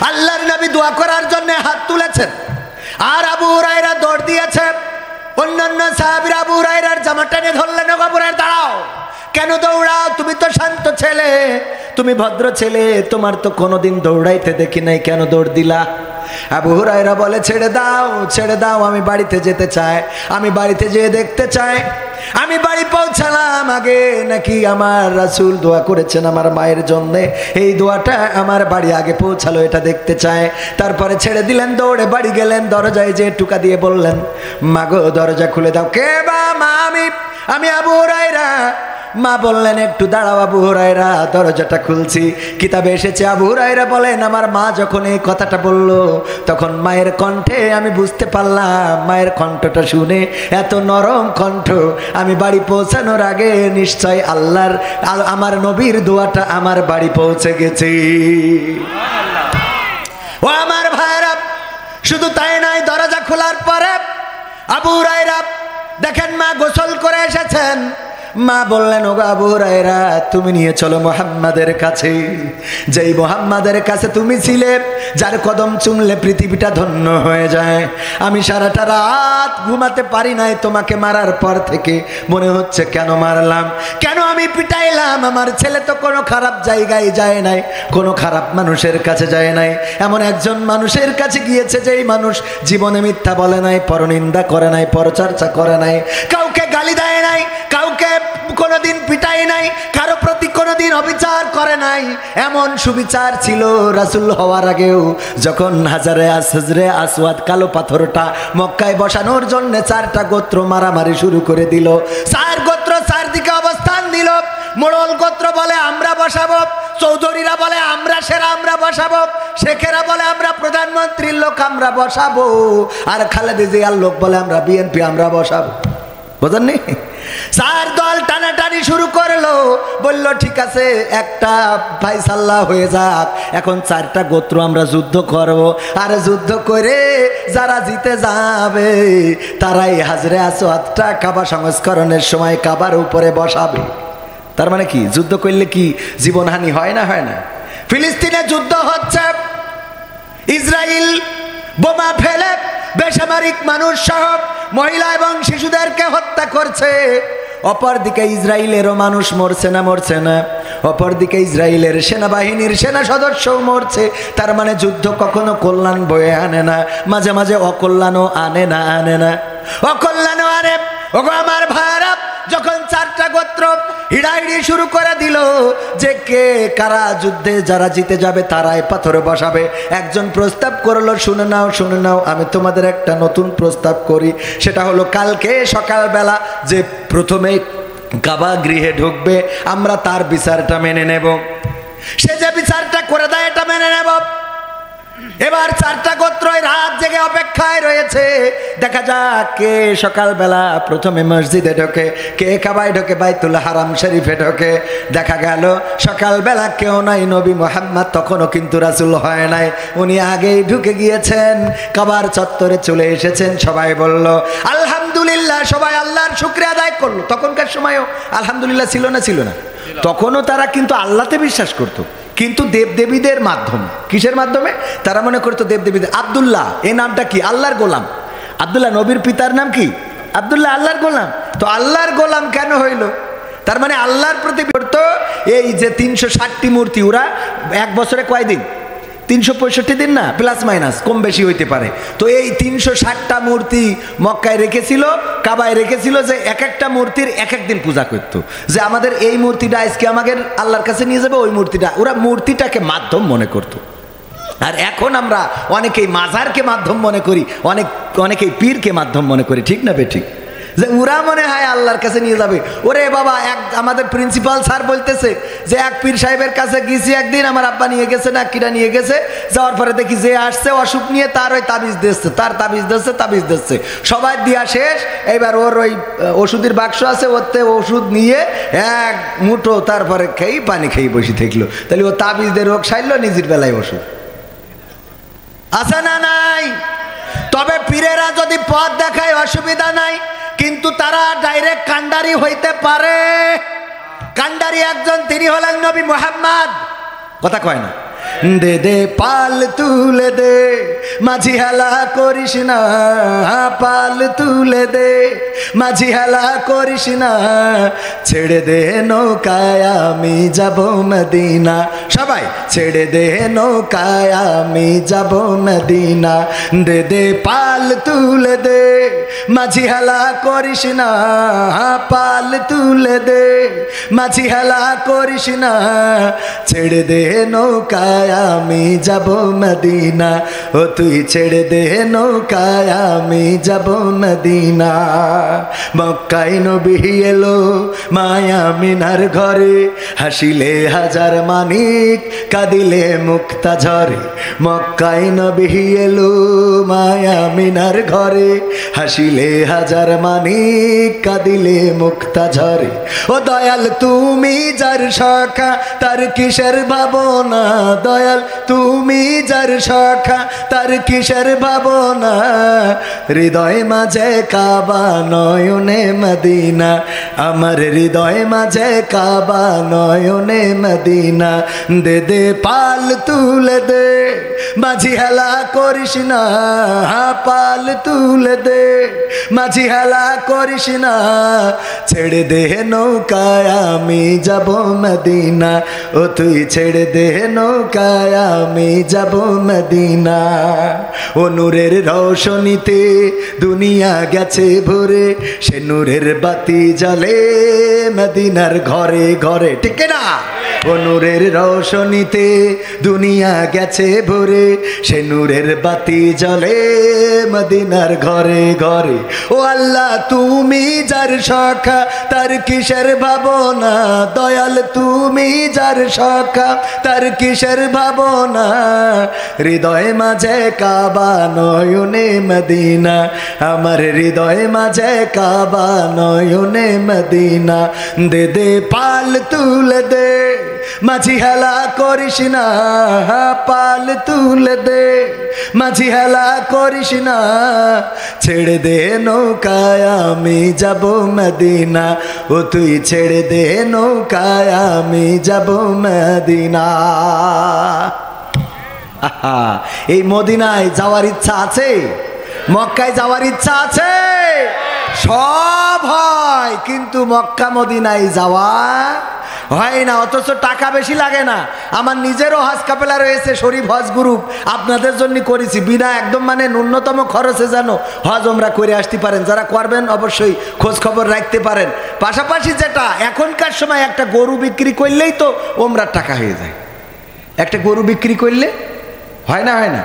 আল্লাহর নবী দোয়া করার জন্য হাত তুলেছেন, আর আবু হুরায়রা দৌড় দিয়েছে। অন্যান্য সাহাবীরা আবু হুরায়রার জামা টেনে ধরলেন, আবু হুরায়রা দাঁড়াও, কেন দৌড়াও? তুমি তো শান্ত ছেলে, তুমি ভদ্র ছেলে, তোমার তো কোনোদিন দৌড়াইতে দেখি নাই, কেন দৌড় দিলা? আবু হুরায়রা বলে, ছেড়ে দাও, ছেড়ে দাও, আমি বাড়িতে যেতে চাই, আমি বাড়িতে যেয়ে দেখতে চাই আমি বাড়ি পৌঁছালাম আগে নাকি আমার রাসূল দোয়া করেছেন আমার মায়ের জন্য, এই দোয়াটা আমার বাড়ি আগে পৌঁছালো, এটা দেখতে চায়। তারপরে ছেড়ে দিলেন, দৌড়ে বাড়ি গেলেন, দরজায় যে টুকা দিয়ে বললেন, মাগো দরজা খুলে দাও। কে? বা মা, আমি আবু হুরায়রা। মা বললেন, একটু দাঁড়াও আবু হুরায়রা, দরজাটা খুলছি। কিতাবে এসেছে আবু হুরায়রা বলেন, আমার মা যখন এই কথাটা বলল, তখন মায়ের কণ্ঠে আমি বুঝতে পারলাম, মায়ের কণ্ঠটা শুনে এত নরম কণ্ঠ, আমি বাড়ি পৌঁছানোর আগে নিশ্চয় আল্লাহর আমার নবীর দোয়াটা আমার বাড়ি পৌঁছে গেছে। ও আমার ভাইরা, শুধু তাই নয়, দরজা খোলার পরে আবু হুরায়রা দেখেন মা গোসল করে এসেছেন। মা বললেন, ওগো আবু হুরায়রা, তুমি নিয়ে চলো মুহাম্মাদের কাছে, যেই মুহাম্মাদের কাছে তুমি ছিলে, যার কদম চুমলে পৃথিবীটা ধন্য হয়ে যায়। আমি সারাটা রাত ঘুমাতে পারি নাই তোমাকে মারার পর থেকে, মনে হচ্ছে কেন মারলাম, কেন আমি পিটাইলাম। আমার ছেলে তো কোনো খারাপ জায়গায় যায় নাই, কোনো খারাপ মানুষের কাছে যায় নাই, এমন একজন মানুষের কাছে গিয়েছে যেই মানুষ জীবনে মিথ্যা বলে নাই, পরনিন্দা করে নাই, পরচর্চা করে নাই, কাউকে গালি দেয় নাই, কাউকে কোনোদিন পিটাই নাই, কারো প্রতি কোনোদিন অবিচার করে নাই। এমন সুবিচার ছিল রাসূল হওয়ার আগেও। যখন হাজরে আসওয়াদ কালো পাথরটা মক্কায় বসানোর জন্য 4টা গোত্র মারামারি শুরু করে দিল, 4 গোত্র 4 দিকে অবস্থান দিল। মোড়ল গোত্র বলে আমরা বসাবো, চৌধুরীরা বলে আমরা সেরা আমরা বসাবো, শেখেরা বলে আমরা প্রধানমন্ত্রীর লোক আমরা বসাবো, আর খালেদা জিয়ার লোক বলে আমরা বিএনপি আমরা বসাবো। বুঝলেন? 4 দল টানাটানি শুরু করলো, বলল ঠিক আছে একটা ফায়সালা হয়ে যাক, এখন 4টা গোত্র আমরা যুদ্ধ করব, আর যুদ্ধ করে যারা জিতে যাবে তারাই হাজরে আসওয়াদটা কাবা সংস্করণের সময় কাবার উপরে বসাবে। তার মানে কি, যুদ্ধ করলে কি জীবনহানি হয় না? হয় না? ফিলিস্তিনে যুদ্ধ হচ্ছে, ইসরায়েল বোমা ফেলে বেসামরিক মানুষ সহ মহিলা এবং শিশুদেরকে হত্যা করছে। অপরদিকে ইসরায়েলেরও মানুষ মরছে না, অপরদিকে ইসরায়েলের সেনাবাহিনীর সেনা সদস্যও মরছে। তার মানে যুদ্ধ কখনো কল্যাণ বয়ে আনে না, মাঝে মাঝে অকল্যাণও আনে না, অকল্যাণও আনে। ওগো আমার ভাইরা, যখন 4টা গোত্র হিড়াহিড়ি শুরু করে দিল যে কে কারা যুদ্ধে যারা জিতে যাবে তারাই পাথরে বসাবে, একজন প্রস্তাব করলো, শুনে নাও, আমি তোমাদের একটা নতুন প্রস্তাব করি। সেটা হলো, কালকে সকালবেলা যে প্রথমে কাবা গৃহে ঢুকবে আমরা তার বিচারটা মেনে নেব, সে যে বিচারটা করে দেয় এটা মেনে নেব। এবার 4টা গোত্রই রাত জেগে অপেক্ষায় রয়েছে, দেখা যাক কে সকালবেলা প্রথমে মসজিদে ঢোকে, কে কাবায় ঢোকে, বাইতুল হারাম শরীফে ঢোকে। দেখা গেল সকালবেলা কেউ নাই, নবী মুহাম্মদ তখনও কিন্তু রাসূল হয় নাই, উনি আগেই ঢুকে গিয়েছেন, কাবার চত্বরে চলে এসেছেন। সবাই বলল আলহামদুলিল্লাহ, সবাই আল্লাহর শুকরিয়া আদায় করলো। তখনকার সময়ও আলহামদুলিল্লাহ ছিল না? তখনও তারা কিন্তু আল্লাহতে বিশ্বাস করতো, কিন্তু দেবদেবীদের মাধ্যমে। কিসের মাধ্যমে? তারা মনে করতো দেবদেবীদের। আব্দুল্লাহ এই নামটা কি? আল্লাহর গোলাম। আব্দুল্লাহ নবীর পিতার নাম কি? আব্দুল্লাহ, আল্লাহর গোলাম। তো আল্লাহর গোলাম কেন হইল? তার মানে আল্লাহর প্রতি করতো। এই যে 360টি মূর্তি, ওরা এক বছরে কয়দিন? 365 দিন না, প্লাস মাইনাস কম বেশি হইতে পারে। তো এই 360টা মূর্তি মক্কায় রেখেছিল, কাবায় রেখেছিল, যে এক একটা মূর্তির এক এক দিন পূজা করত। যে আমাদের এই মূর্তিটা আজকে আমাদের আল্লাহর কাছে নিয়ে যাবে, ওই মূর্তিটা ওরা মূর্তিটাকে মাধ্যম মনে করত। আর এখন আমরা অনেকেই মাজারকে মাধ্যম মনে করি, অনেকেই পীরকে মাধ্যম মনে করি, ঠিক না বেঠিক? যে ওরা মনে হয় আল্লাহর কাছে নিয়ে যাবে। ওরে বাবা, আমাদের প্রিন্সিপাল স্যার বলতেছে যে এক পীর সাহেবের কাছে গেছি একদিন, আমার আব্বা নিয়ে গেছে না কিরা নিয়ে গেছে, যাওয়ার পরে দেখি যে আসছে অসুখ নিয়ে তার ওই তাবিজ দিচ্ছে, তাবিজ দিচ্ছে, সবাই দিয়া শেষ। এবার ওর ওই ওষুধের বাক্স আছে, ওতে ওষুধ নিয়ে এক মুঠো তারপরে খেয়ে পানি খেয়ে বসে থাকলো। তাহলে ও তাবিজ দিয়ে রোগ সারলো, নিজের বেলায় ওষুধ আছে না নাই? তবে পীরেরা যদি পথ দেখায় অসুবিধা নাই, কিন্তু তারা ডাইরেক্ট কান্ডারি হইতে পারে। কান্ডারি একজন, তিনি হলেন নবী মুহাম্মদ। কথা কয় না? দে দে পাল তুলে দে, মাঝি হেলা করিস না, পাল তুলে দে, মাঝি হেলা করিস না, ছেড়ে দে নৌকায় আমি যাব মদিনা। সবাই ছেড়ে দে নৌকায় আমি যাব মদিনা। দে দে পাল তুলে দে, মাঝি হেলা করিস না, পাল তুলে দে, মাঝি হেলা করিস না, ছেড়ে দে নৌকায় আমি যাব মদিনা। ও তুই ছেড়ে দে নৌকায় আমি যাব মদিনা। মক্কায় নবী এলো মায়া মিনার ঘরে, হাসিলে হাজার মানিক, কাঁদিলে মুক্তা ঝরে। মক্কায় নবী এলো মায়া মিনার ঘরে, হাসিলে হাজার মানিক, কাঁদিলে মুক্তা ঝরে। ও দয়াল তুমি যার সখা, তার কিসের ভাবনা, দয়াল তুমি যার সখা, তার কিসের ভাবনা। হৃদয় মাঝে কাবা, নয়নে মদিনা, আমার হৃদয় মাঝে কাবা, নয়নে মদিনা। দে দে পাল তুলে দে, মাঝি হেলা করিস না, পাল তুলে দে, মাঝি হেলা করিস না, ছেড়ে দে নৌকায় আমি যাব মদিনা। ও তুই ছেড়ে দে নৌকায় আমি যাব মদিনা। ও নূরের রৌশনীতে দুনিয়া গেছে ভরে, সে নূরের বাতি জ্বলে মদিনার ঘরে ঘরে। ঠিক না? ও নূরের রৌশনীতে দুনিয়া গেছে ভরে, সে নূরের বাতি জ্বলে মদিনার ঘরে ঘরে। ও আল্লাহ তুমি যার সখা, তার কিসের ভাবনা, দয়াল তুমি যার সখা, তার কিসের ভাবনা। হৃদয় মাঝে কাবা, নয়নে মদিনা, আমার হৃদয় মাঝে কাবা, নয়নে মদিনা। দে দে পাল তুলে দে, মাঝি হেলা করিস না, পাল তুলে দে, মাঝি হেলা করিস না, ছেড়ে দে নৌকায় আমি যাব মদিনা। ও তুই ছেড়ে দে নৌকায় আমি যাব মদিনা। এই মদিনায় যাওয়ার ইচ্ছা আছে? মক্কায় যাওয়ার ইচ্ছা আছে? সব হয়, কিন্তু মক্কা মদিনায় যাওয়া হয় না। অথচ টাকা বেশি লাগে না। আমার নিজেরও হজ কাফেলা রয়েছে, শরীফ হজ গ্রুপ, আপনাদের জন্য করেছি বিনা একদম মানে ন্যূনতম খরচে যেন হজ ওমরা করে আসতে পারেন। যারা করবেন অবশ্যই খোঁজ খবর রাখতে পারেন। পাশাপাশি যেটা এখনকার সময় একটা গরু বিক্রি করলেই তো ওমরার টাকা হয়ে যায়। একটা গরু বিক্রি করলে হয় না, হয় না?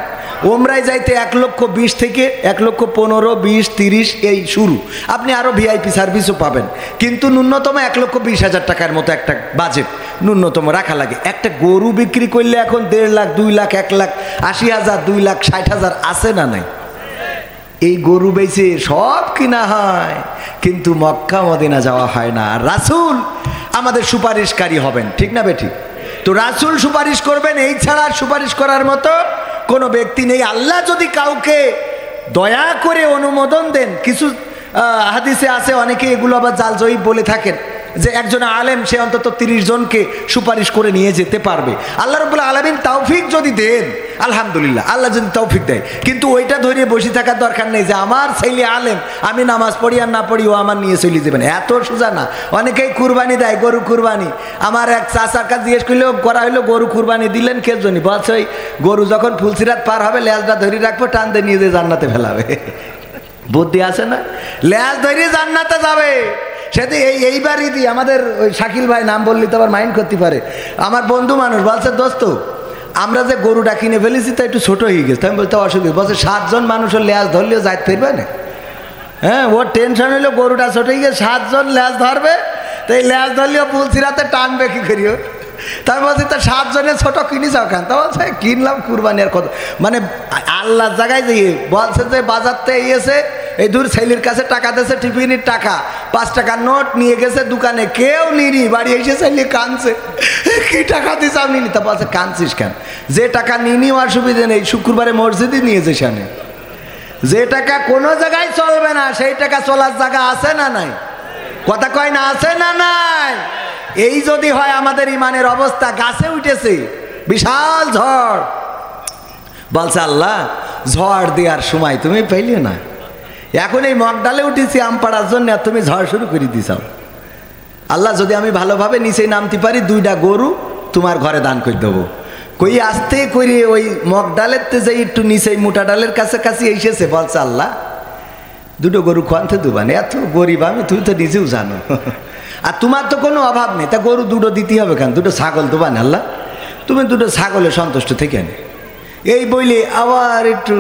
ওমরায় যাইতে 1,20,000 থেকে 1,15,000, 20, 30 এই শুরু। আপনি আরও ভিআইপি সার্ভিসও পাবেন, কিন্তু ন্যূনতম 1,20,000 টাকার মতো একটা বাজেট ন্যূনতম রাখা লাগে। একটা গরু বিক্রি করলে এখন 1.5 লাখ, 2 লাখ, 1,80,000, 2,60,000 আছে না নাই? এই গরু বেচে সব কিনা হয়, কিন্তু মক্কা মদিনা যাওয়া হয় না। রাসূল আমাদের সুপারিশকারী হবেন, ঠিক না বেঠিক? তো রাসূল সুপারিশ করবেন, এই ছাড়া সুপারিশ করার মতো কোনো ব্যক্তি নেই। আল্লাহ যদি কাউকে দয়া করে অনুমোদন দেন, কিছু হাদিসে আছে, অনেকে এগুলো আবার জাল জয়ীফ বলে থাকেন, যে একজন আলেম সে অন্তত 30 জনকে সুপারিশ করে নিয়ে যেতে পারবে। আল্লাহ রাব্বুল আলামিন তৌফিক যদি দেন, আলহামদুলিল্লাহ, আল্লাহ যদি তৌফিক দেয়। কিন্তু ওইটা ধরে বসে থাকার দরকার নেই যে আমার ছেলে আলেম, আমি নামাজ পড়ি আর না পড়ি ও আমার নিয়ে চলে যাবেন, এত সোজা না। অনেকেই কুরবানি দেয়, গরু কুরবানি। আমার এক চাচার কাছে জিজ্ঞেস করলেও করা হইলো, গরু কুরবানি দিলেন কে জন্য? বলছে ওই গরু যখন ফুলসিরাত পার হবে লেজটা ধরে রাখবো, টান দিয়ে নিয়ে যে জান্নাতে ফেলাবে। বুদ্ধি আছে না? লেজ ধরে জান্নাতে যাবে। সেটি এইবারই দিই আমাদের ওই শাকিল ভাই, নাম বললি তো আবার মাইন্ড করতে পারে, আমার বন্ধু মানুষ, বলছে দোস্ত আমরা যে গরুটা কিনে ফেলেছি তা একটু ছোটো হয়ে গেছে। আমি বলতে অসুবিধা, বলছে 7 জন মানুষের লেজ ধরলেও যাইতে পারবে না। হ্যাঁ, ওর টেনশন হইলো গরুটা ছোটো হয়ে গেছে, 7 জন লেজ ধরবে, তো এই লেজ ধরলেও পুলসিরাতে টানবে কি করিও। তাই বলছি তা 7 জনের ছোটো কিনিস ওখান, তা বলছে কিনলাম কুরবানি আর কত। মানে আল্লাহর জায়গায় দিয়ে বলছে যে বাজারতে এসে এই দূর ছেলের কাছে টাকা দিয়েছে, টিফিনের টাকা 5 টাকার নোট নিয়ে গেছে দোকানে, কেউ নিনি, বাড়ি এসে ছেলে কাঁদছে, কি টাকা দিস আপনি? তা বলছে কাঁদছিস কেন? যে টাকা নিনি অসুবিধা নেই, শুক্রবারে মসজিদে নিয়ে যেস। যে টাকা কোনো জায়গায় চলবে না সেই টাকা চলার জায়গা আছে না নাই? কথা কয় না, আছে না নাই? এই যদি হয় আমাদের ইমানের অবস্থা, গাছে উঠেছে বিশাল ঝড়, বলছে আল্লাহ ঝড় দেওয়ার সময় তুমি পাইলে না, এখন এই মগডালে উঠেছি আম পাড়ার জন্য তুমি ঝড় শুরু করে দিছাও। আল্লাহ যদি আমি ভালোভাবে নিচে নামতে পারি 2টা গরু তোমার ঘরে দান করে দেবো। কই আস্তে করে ওই মগ ডালের তে যাই একটু নিচে মোটা ডালের কাছাকাছি এসেছে, বলছে আল্লাহ 2টো গরু খোয়ানতে দেবান, এত গরিব আমি, তুই তো নিজেও জানো, আর তোমার তো কোনো অভাব নেই, তা গরু 2টো দিতে হবে কেন, 2টো ছাগল দেবান আল্লাহ, তুমি 2টো ছাগলে সন্তুষ্ট থেকে নে। এই বইলে আবার একটু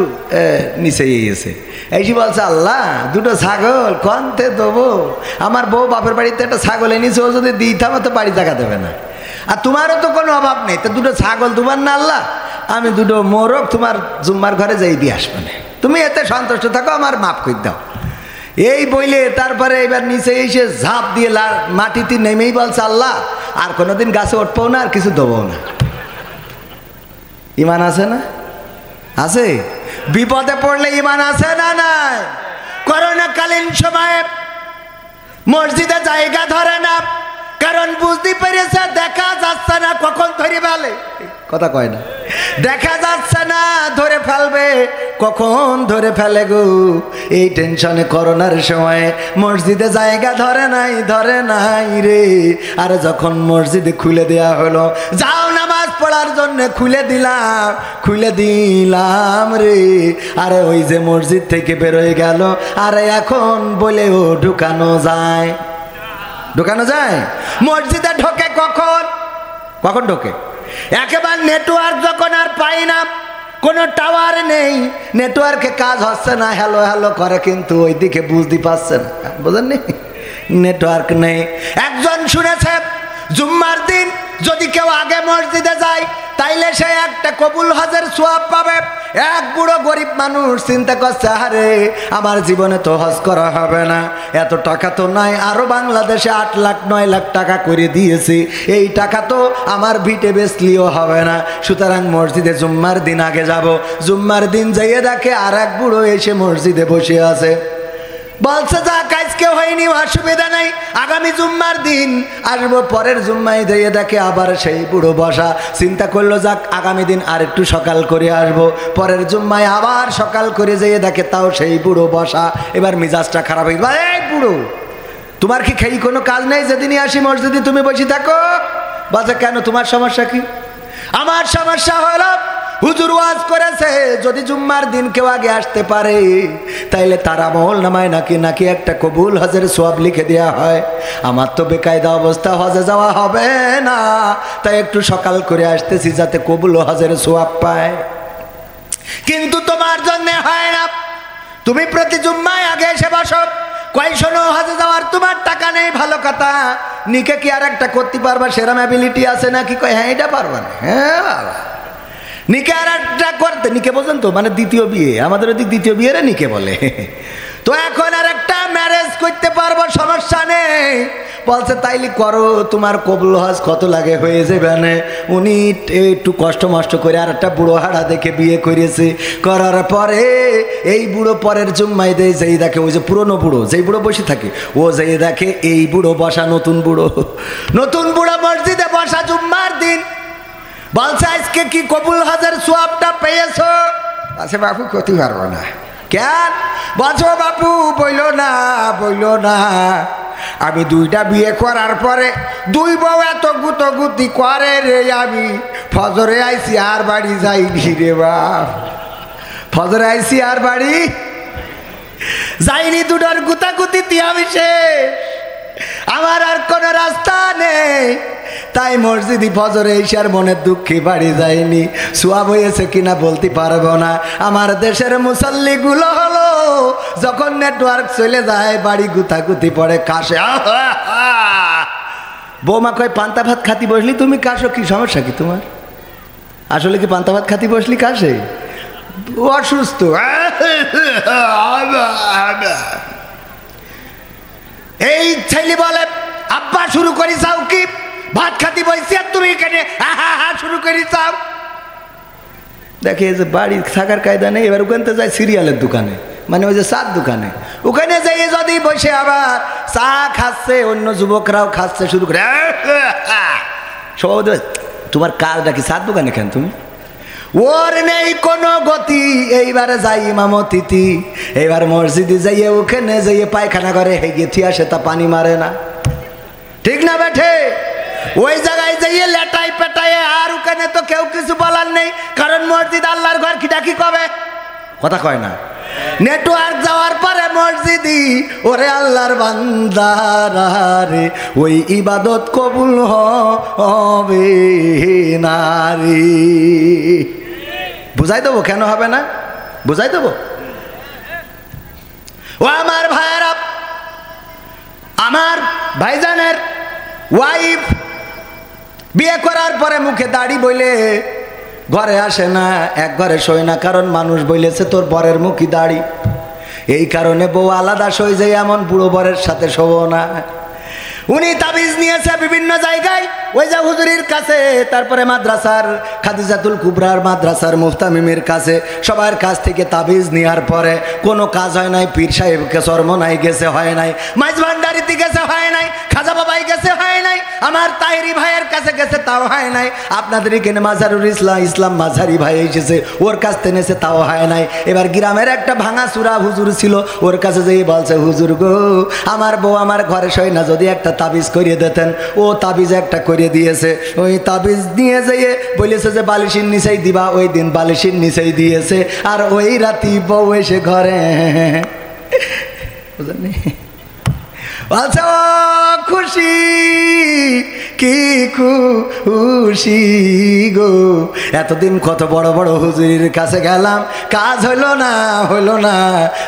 নিচে এসে এসে বলছে আল্লাহ 2টো ছাগল খোয়ানতে দেবো, আমার বউ বাপের বাড়িতে একটা ছাগল এনেছে, ও যদি দিতাম তো বাড়ি জায়গা দেবে না, আর তোমারও তো কোনো অভাব নেই, তা 2টো ছাগল দুবার না আল্লাহ, আমি 2টো মোরগ তোমার জুম্মার ঘরে যাই দিয়ে আসবো না, তুমি এতে সন্তুষ্ট থাকো, আমার মাফ করে দাও। এই বইলে তারপরে এবার নিচে এসে ঝাঁপ দিয়ে মাটিতে নেমেই বলছে আল্লাহ আর কোনোদিন গাছে উঠবো না, আর কিছু দেবো না। ইমান আছে না? আছে। বিপদে পড়লে ইমান আছে না নাই? করোনাকালীন সময়ে মসজিদে জায়গা ধরে না, কারণ বুঝতে পেরেছে দেখা যাচ্ছে না কখন ধরে ফেলে, কথা কয় না, দেখা যাচ্ছে না ধরে ফেলবে কখন ধরে ফেলে গো, এই টেনশনে করোনার সময় মসজিদে জায়গা ধরে নাই রে। আর যখন মসজিদে খুলে দেয়া হলো, যাও নামাজ পড়ার জন্য খুলে দিলাম রে, আরে ওই যে মসজিদ থেকে বেরোয় গেল, আরে এখন বলেও ঢুকানো যায় মসজিদে ঢোকে কখন ঢোকে? একেবারে নেটওয়ার্ক যখন আর পাই না, কোনো টাওয়ার নেই, নেটওয়ার্কে কাজ হচ্ছে না, হ্যালো হ্যালো করে কিন্তু ওই দিকে বুঝতে পারছে না, বুঝেননি, নেটওয়ার্ক নেই। একজন শুনেছে জুম্মার দিন যদি কেউ আগে মসজিদে যায় তাইলে সে একটা কবুল হজের সওয়াব পাবে। এক বুড়ো গরিব মানুষ চিন্তা করছে, আরে আমার জীবনে তো হজ করা হবে না, এত টাকা তো নাই, আরো বাংলাদেশে 8 লাখ 9 লাখ টাকা করে দিয়েছি, এই টাকা তো আমার ভিটে বেচলিও হবে না, সুতরাং মসজিদে জুম্মার দিন আগে যাব। জুম্মার দিন যাইয়ে দেখে আর এক বুড়ো এসে মসজিদে বসে আছে, বলছে যা কাজকে হয়নি, অসুবিধা নাই, আগামী জুম্মার দিন আসবো। পরের জুম্মায় দিয়ে দেখে আবার সেই বুড়ো বসা, চিন্তা করলো যাক আগামী দিন আর একটু সকাল করে আসবো। পরের জুম্মায় আবার সকাল করে যেয়ে দেখে তাও সেই বুড়ো বসা, এবার মিজাজটা খারাপ হয়ে গেল, এই বুড়ো তোমার কি খেয়ে কোনো কাজ নেই, যেদিনই আসি মসজিদে তুমি বসে থাকো? বলছে কেন, তোমার সমস্যা কি? আমার সমস্যা হলো হুজুর ওয়াজ করেছে যদি জুম্মার দিন কেউ আগে আসতে পারে তাইলে তার আমল নামায় নাকি একটা কবুল হজের সওয়াব লিখে দেওয়া হয়। আমার তো বেকায়দা অবস্থা, হজে যাওয়া হবে না, তাই একটু সকাল করে আসতেছি যাতে কবুল হজের সওয়াব পায়। কিন্তু তোমার জন্য হয় না, তুমি প্রতি জুম্মায় আগে এসে বসো। কয় শোনো, হজে যাওয়ার তোমার টাকা নেই, ভালো কথা, নিকে কি আর একটা করতে পারবা, সেরম অ্যাবিলিটি আছে নাকি? কয় হ্যাঁ এটা পারবা না। হ্যাঁ বাবা, নিকে আর একটা করতে, নিকে বোঝেন তো, মানে দ্বিতীয় বিয়ে, আমাদের ওদিক দ্বিতীয় বিয়ে রে নিকে বলে। তো এখন আর একটা ম্যারেজ করতে পারবো, সমস্যা নেই। বলছে তাইলে করো, তোমার কবুল হজ কত লাগে হয়ে যাবে না। উনি একটু কষ্ট মষ্ট করে আর একটা বুড়ো হাড়া দেখে বিয়ে করেছে, করার পরে এই বুড়ো পরের জুম্মায় দেয় যেই দেখে ওই যে পুরনো বুড়ো, যেই বুড়ো বসে থাকে ও যেই দেখে এই বুড়ো বসা, নতুন বুড়ো মসজিদে বসা জুম্মার দিন। বলছে আজকে কি কবুল হজের সওয়াবটা পেয়েছো? আচ্ছা বাপু ক্ষতি পারবো না। কেন? বলছো বাপু বইলো না, আমি 2টা বিয়ে করার পরে 2 বউ এত গুতগুতি করে রে, আমি ফজরে আইসি আর বাড়ি যাইনি রে বাপ, ফজরে আইসি আর বাড়ি যাইনি, 2টার গুতাগুতিতে আমি শেষ, আমার আর কোনো রাস্তা নেই। তাই মসজিদে ফজরে ঈশার মনের দুঃখে বাড়ি যায়নি। সওয়াব হয়েছে কিনা বলতে পারবো না। আমার দেশের মুসল্লিগুলো হলো যখন নেটওয়ার্ক চলে যায় বাড়ি গুতাগুতি পড়ে, কাশে। বৌমা কয় পান্তা ভাত খাতি বসলি তুমি, কাশো, কি সমস্যা কি তোমার? আসলে কি পান্তা ভাত খাতি বসলি কাশে? অসুস্থ। এই ছেলে বলে আব্বা শুরু করি চাও কি, ভাত খাতি বসছি আর তুমি এখানে শুরু করি চাও। দেখে যে বাড়ি থাকার কায়দা নেই, এবার ওখানতে যায় সিরিয়ালের দোকানে, মানে ওই যে চার দোকানে, ওখানে যাই যদি বসে আবার চা খাচ্ছে, অন্য যুবকরাও খাচ্ছে শুরু করে, সব তোমার কাজটা কি চার দোকানে কেন তুমি? ওর নেই কোনো গতি। এইবারে যাই ইমামতিতি, এইবার মসজিদে যাইয়ে ওখানে যাইয়ে পায়খানা করে হেগে থিয়াসে তা পানি মারে না, ঠিক না বেঠে? ওই জায়গায় যাইয়ে লেটাই পেটায়, আর ওখানে তো কেউ কিছু বলার নেই, কারণ মসজিদ আল্লাহর ঘর, কিটা কি কবে কথা কয় না। নেটওয়ার্ক যাওয়ার পরে মসজিদি, ওরে আল্লাহর বান্দারা রে, ওই ইবাদত কবুল হবে না রে। বুঝাই দেবো কেন হবে না, বুঝাই দেবো। ও আমার ভাইয়েরা, আমার ভাইজানের ওয়াইফ বিয়ে করার পরে মুখে দাড়ি বইলে ঘরে আসে না, এক ঘরে শোয় না, কারণ মানুষ বলেছে তোর বরের মুখী দাড়ি। এই কারণে বউ আলাদা সই যায়, এমন বুড়ো বরের সাথে শোবো না। উনি তাবিজ নিয়েছে বিভিন্ন জায়গায়, ওই যে হুজুরির কাছে, তারপরে মাদ্রাসার খাদিজাতুল কুবরার মাদ্রাসার মুফতামিমের কাছে, সবার কাছ থেকে তাবিজ নেওয়ার পরে কোনো কাজ হয় নাই। পীর সাহেবকে চরমনাই গেছে, হয় নাই। মাইজ ভান্ডারিতে গেছে, হয় নাই। খাজা বাবাই গেছে, হয় নাই। আমার তাহেরি ভাইয়ের কাছে গেছে, তাও হয় নাই। আপনাদের এখানে মাজারুল ইসলাম মাঝারি ভাই এসেছে, ওর কাছ থেকে নেছে, তাও হয় নাই। এবার গ্রামের একটা ভাঙা চূড়া হুজুর ছিল, ওর কাছে যেই বলছে, হুজুর গো, আমার বউ আমার ঘরে শোয় না, যদি একটা তাবিজ করিয়ে দিতেন। ও তাবিজ একটা করিয়ে দিয়েছে, ওই তাবিজ নিয়ে যেয়ে বলেছে যে বালিশের নিচেই দিবা, ওই দিন বালিশের নিচেই দিয়েছে। আর ওই রাতি বউ এসে ঘরে আচ্ছা খুশি কি খুশি গো, এতদিন কত বড় বড় হুজুরির কাছে গেলাম, কাজ হইল না।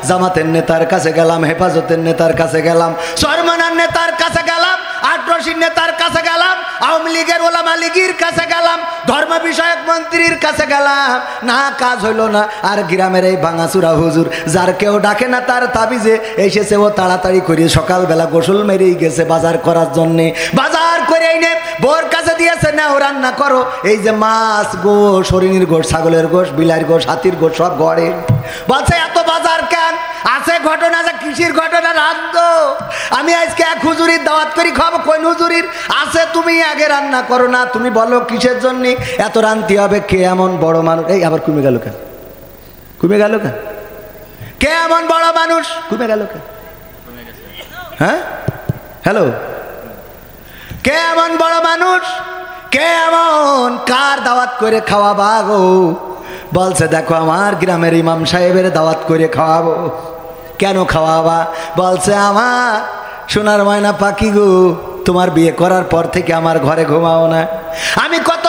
জামাতের নেতার কাছে গেলাম, হেফাজতের নেতার কাছে গেলাম, চরমনার নেতার কাছে গেলাম, আটরশির নেতার কাছে গেলাম, আওয়ামী লীগের ওলামা লীগের কাছে গেলাম, ধর্ম বিষয়ক মন্ত্রীর কাছে গেলাম, না কাজ হইল না। আর গ্রামের এই ভাঙাচুরা হুজুর, যার কেউ ডাকে না, তার তাবিজে এসেছে। ও তাড়াতাড়ি করে সকালবেলা গোসল মেরেই গেছে বাজার করার জন্যে। বাজার করে এনে বোর কাছে দিয়েছে, না ও রান্না করো। এই যে মাছ, গোশ, হরিণীর গোশ, ছাগলের গোশ, বিলার গোশ, হাতির গোশ, সব গড়ে। বলছে এত বাজার কেন? আছে ঘটনা, যে কৃষির ঘটনা রান্ধো। আমি আজকে এক হুজুরির দাওয়াত করি, খাবো। কোন হুজুরির? আছে, তুমি আগে রান্না করো না, তুমি বলো কিসের জন্য এত রান্তি হবে? কে এমন বড় মানুষ? এই আবার কমে গেল কেন? কমে গেল কেন? কে এমন বড় মানুষ? কমে গেল কেন? হ্যাঁ, হ্যালো, কে এমন বড় মানুষ? কে এমন? কার দাওয়াত করে খাওয়াবা গো? বলছে দেখো, আমার গ্রামের ইমাম সাহেবের দাওয়াত করে খাওয়াবো। কেন খাওয়াবা? বলছে আমার সোনার ময়না পাখি গো, তোমার বিয়ে করার পর থেকে আমার ঘরে ঘুমাও না। আমি কত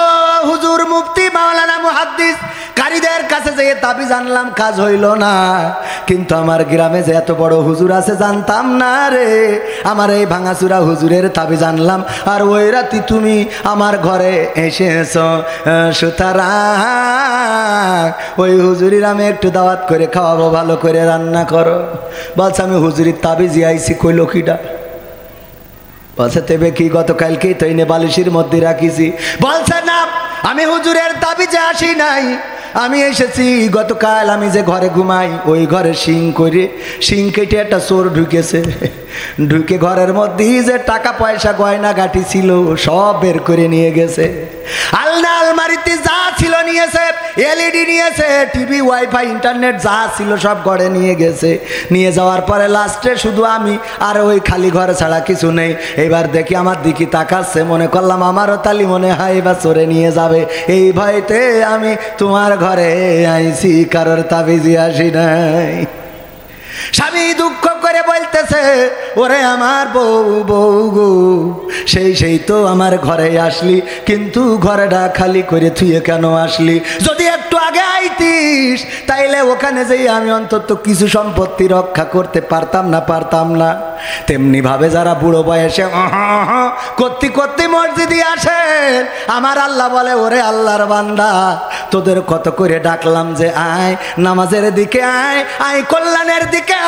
হুজুর, মুফতি, মাওলানা, মুহাদ্দিস, কারীদের কাছে যেয়ে তাবিজ আনলাম, কাজ হইল না। কিন্তু আমার গ্রামে যে এত বড় হুজুর আছে জানতাম না রে। আমার এই ভাঙাচুরা হুজুরের তাবিজ আনলাম, আর ওই রাতি তুমি আমার ঘরে এসেছ। সুতরাং ওই হুজুরির আমি একটু দাওয়াত করে খাওয়াবো, ভালো করে রান্না করো। বলছে আমি হুজুরির তাবিজই আইছি। কইল কিটা? বলছে তেবে কি গতকালকেই তো এনে বালিশের মধ্যে রাখিছি। বলছে না, আমি হুজুরের তাবিজে আসি নাই, আমি এসেছি গতকাল। আমি যে ঘরে ঘুমাই, ওই ঘরে শিং কেটে একটা চোর ঢুকেছে। ঢুকে ঘরের মধ্যে যে টাকা পয়সা গয়না গাটি ছিল সব বের করে নিয়ে গেছে। আলনা আলমারিতে যা ছিল নিয়েছে, এলইডি নিয়েছে, টিভি, ওয়াইফাই, ইন্টারনেট যা ছিল সব ঘরে নিয়ে গেছে। নিয়ে যাওয়ার পরে লাস্টে শুধু আমি আর ওই খালি ঘরে ছাড়া কিছু নেই। এবার দেখি আমার দিকে তাকাচ্ছে, মনে করলাম আমারও তালি মনে হয় এবার চোরে নিয়ে যাবে। এই ভয়তে আমি তোমার ঘরে আইছি, কারোর তাবিজি আসি নাই। স্বামী দুঃখ করে বলতেছে, ওরে আমার বউ গো, সেই তো আমার ঘরে আসলি, কিন্তু ঘরটা খালি করে থুয়ে কেন আসলি? যদি একটু আগে আইতিস, তাইলে ওখানে যেই আমি অন্তত কিছু সম্পত্তি রক্ষা করতে পারতাম না। তেমনি ভাবে যারা বুড়ো বয়সে করতে মসজিদে আসেন, আমার আল্লাহ বলে, ওরে আল্লাহর বান্দা, তোদের কত করে ডাকলাম যে আয় নামাজের দিকে, আয় কল্যাণের দিকে,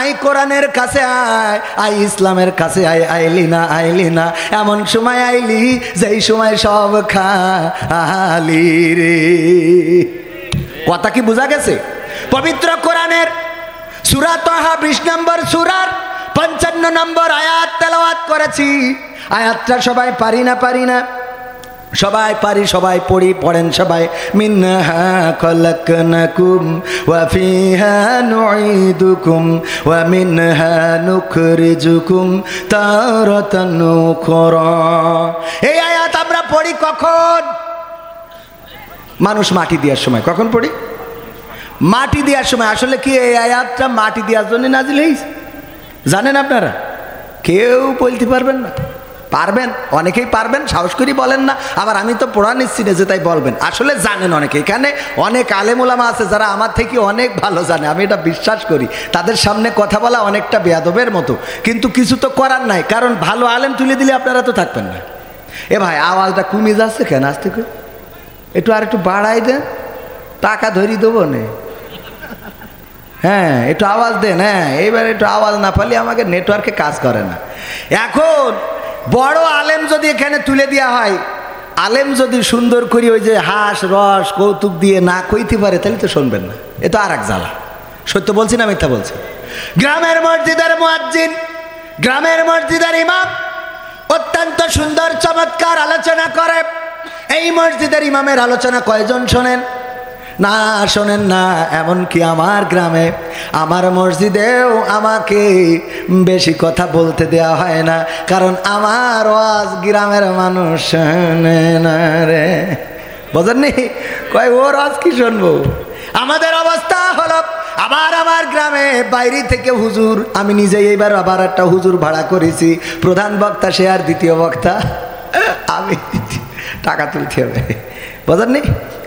আয় কোরআনের কাছে, আয় ইসলামের কাছে, আইলি না। এমন সময় আইলি যেই সময় সব খালি রে। কথা কি বোঝা গেছে? পবিত্র কোরআনের সূরা তাহা 20 নম্বর সূরার 55 নম্বর আয়াত তেলাওয়াত করেছি। আয়াতটা সবাই পারি না সবাই পারি, সবাই পড়ি, পড়েন সবাই। মিনহা খলাকনাকুম ওয়া ফিহা নুঈদুকুম ওয়া মিনহা নুখরিজুকুম তারাতান উখরা। এই আয়াত আমরা পড়ি কখন? মানুষ মাটি দেওয়ার সময়। কখন পড়ি? মাটি দেওয়ার সময়। আসলে কি এই আয়াতটা মাটি দেওয়ার জন্য নাজিল হয়েছে জানেন আপনারা? কেউ বলতে পারবেন না। পারবেন, অনেকেই পারবেন, সাহস করি বলেন না। আবার আমি তো পড়া নিচ্ছি না যে তাই বলবেন। আসলে জানেন অনেকে। এখানে অনেক আলেম ওলামা আছে যারা আমার থেকে অনেক ভালো জানে, আমি এটা বিশ্বাস করি। তাদের সামনে কথা বলা অনেকটা বেয়াদবের মতো, কিন্তু কিছু তো করার নাই, কারণ ভালো আলেম তুলে দিলে আপনারা তো থাকবেন না। এ ভাই আওয়াজটা কমে যাচ্ছে কেন? আজ থেকে একটু আর একটু বাড়াই দেন, টাকা ধরি দেবো নে। হ্যাঁ একটু আওয়াজ দেন। হ্যাঁ এইবার একটু আওয়াজ না পারলে আমাকে নেটওয়ার্কে কাজ করে না। এখন বড় আলেম যদি এখানে তুলে দেওয়া হয়, আলেম যদি সুন্দর করি ওই যে হাস রস কৌতুক দিয়ে না কইতে পারে, তাহলে তো শুনবেন না। এ তো আর এক জ্বালা। সত্য বলছি না মিথ্যা বলছি? গ্রামের মসজিদের মুয়াজ্জিন, গ্রামের মসজিদের ইমাম অত্যন্ত সুন্দর চমৎকার আলোচনা করে। এই মসজিদের ইমামের আলোচনা কয়জন শোনেন? না শোনেন না। এমনকি আমার গ্রামে, আমার মসজিদেও আমাকে বেশি কথা বলতে দেওয়া হয় না, কারণ আমার ওয়াজ গ্রামের মানুষ শোনে না রে। বোঝেননি? কয় ওর ওয়াজ কি শুনবো? আমাদের অবস্থা হলো, আবার আমার গ্রামে বাইরে থেকে হুজুর, আমি নিজেই এইবার আবার একটা হুজুর ভাড়া করেছি। প্রধান বক্তা সে আর দ্বিতীয় বক্তা আমি। টাকা তুলতে হবে, বোঝেননি?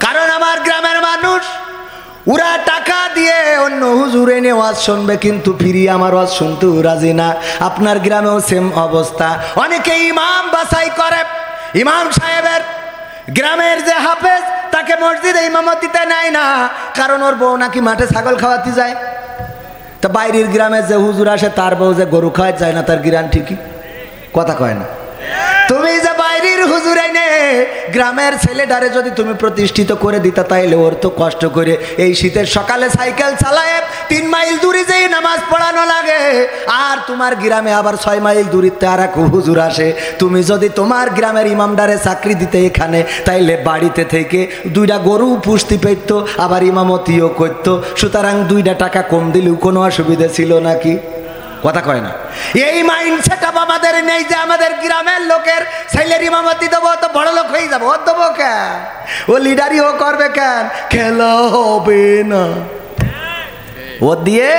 কারণ আমার গ্রামের মানুষ ওরা টাকা দিয়ে অন্য হুজুর এনে ওয়াজ শুনবে, কিন্তু ফিরিয়ে আমার ওয়াজ শুনতেও রাজি না। আপনার গ্রামেও সেম অবস্থা। অনেকে ইমাম বাছাই করে, ইমাম সাহেবের গ্রামের যে হাফেজ তাকে মসজিদে ইমামতিতে নেয় না, কারণ ওর বউ নাকি মাঠে ছাগল খাওয়াতে যায়। তো বাইরের গ্রামে যে হুজুর আসে তার বউ যে গরু খাওয়াতে যায় না, তার গ্রাম ঠিকই কথা কয় না। তুমি যে বাইরের হুজুর এনে গ্রামের ছেলেটারে যদি তুমি প্রতিষ্ঠিত করে দিতা, তাইলে ওর তো কষ্ট করে এই শীতের সকালে সাইকেল চালায় 3 মাইল দূরে যেই নামাজ পড়ানো লাগে, আর তোমার গ্রামে আবার 6 মাইল দূরিতে আর এক হুজুর আসে। তুমি যদি তোমার গ্রামের ইমামদারে চাকরি দিতে এখানে, তাইলে বাড়িতে থেকে 2টা গরু পুষতে পেত, আবার ইমামতিও করতো। সুতরাং 2টা টাকা কম দিলেও কোনো অসুবিধা ছিল নাকি? কথা কয় না। এই মাইন্ডসেট আমাদের নেই যে আমাদের গ্রামের লোকের ছেলের ইমামতি দেবো তো বড় লোক হয়ে যাবো। ও দেবো কেন? ও লিডারই ও করবে কেন? খেলা হবে না, ও দিয়ে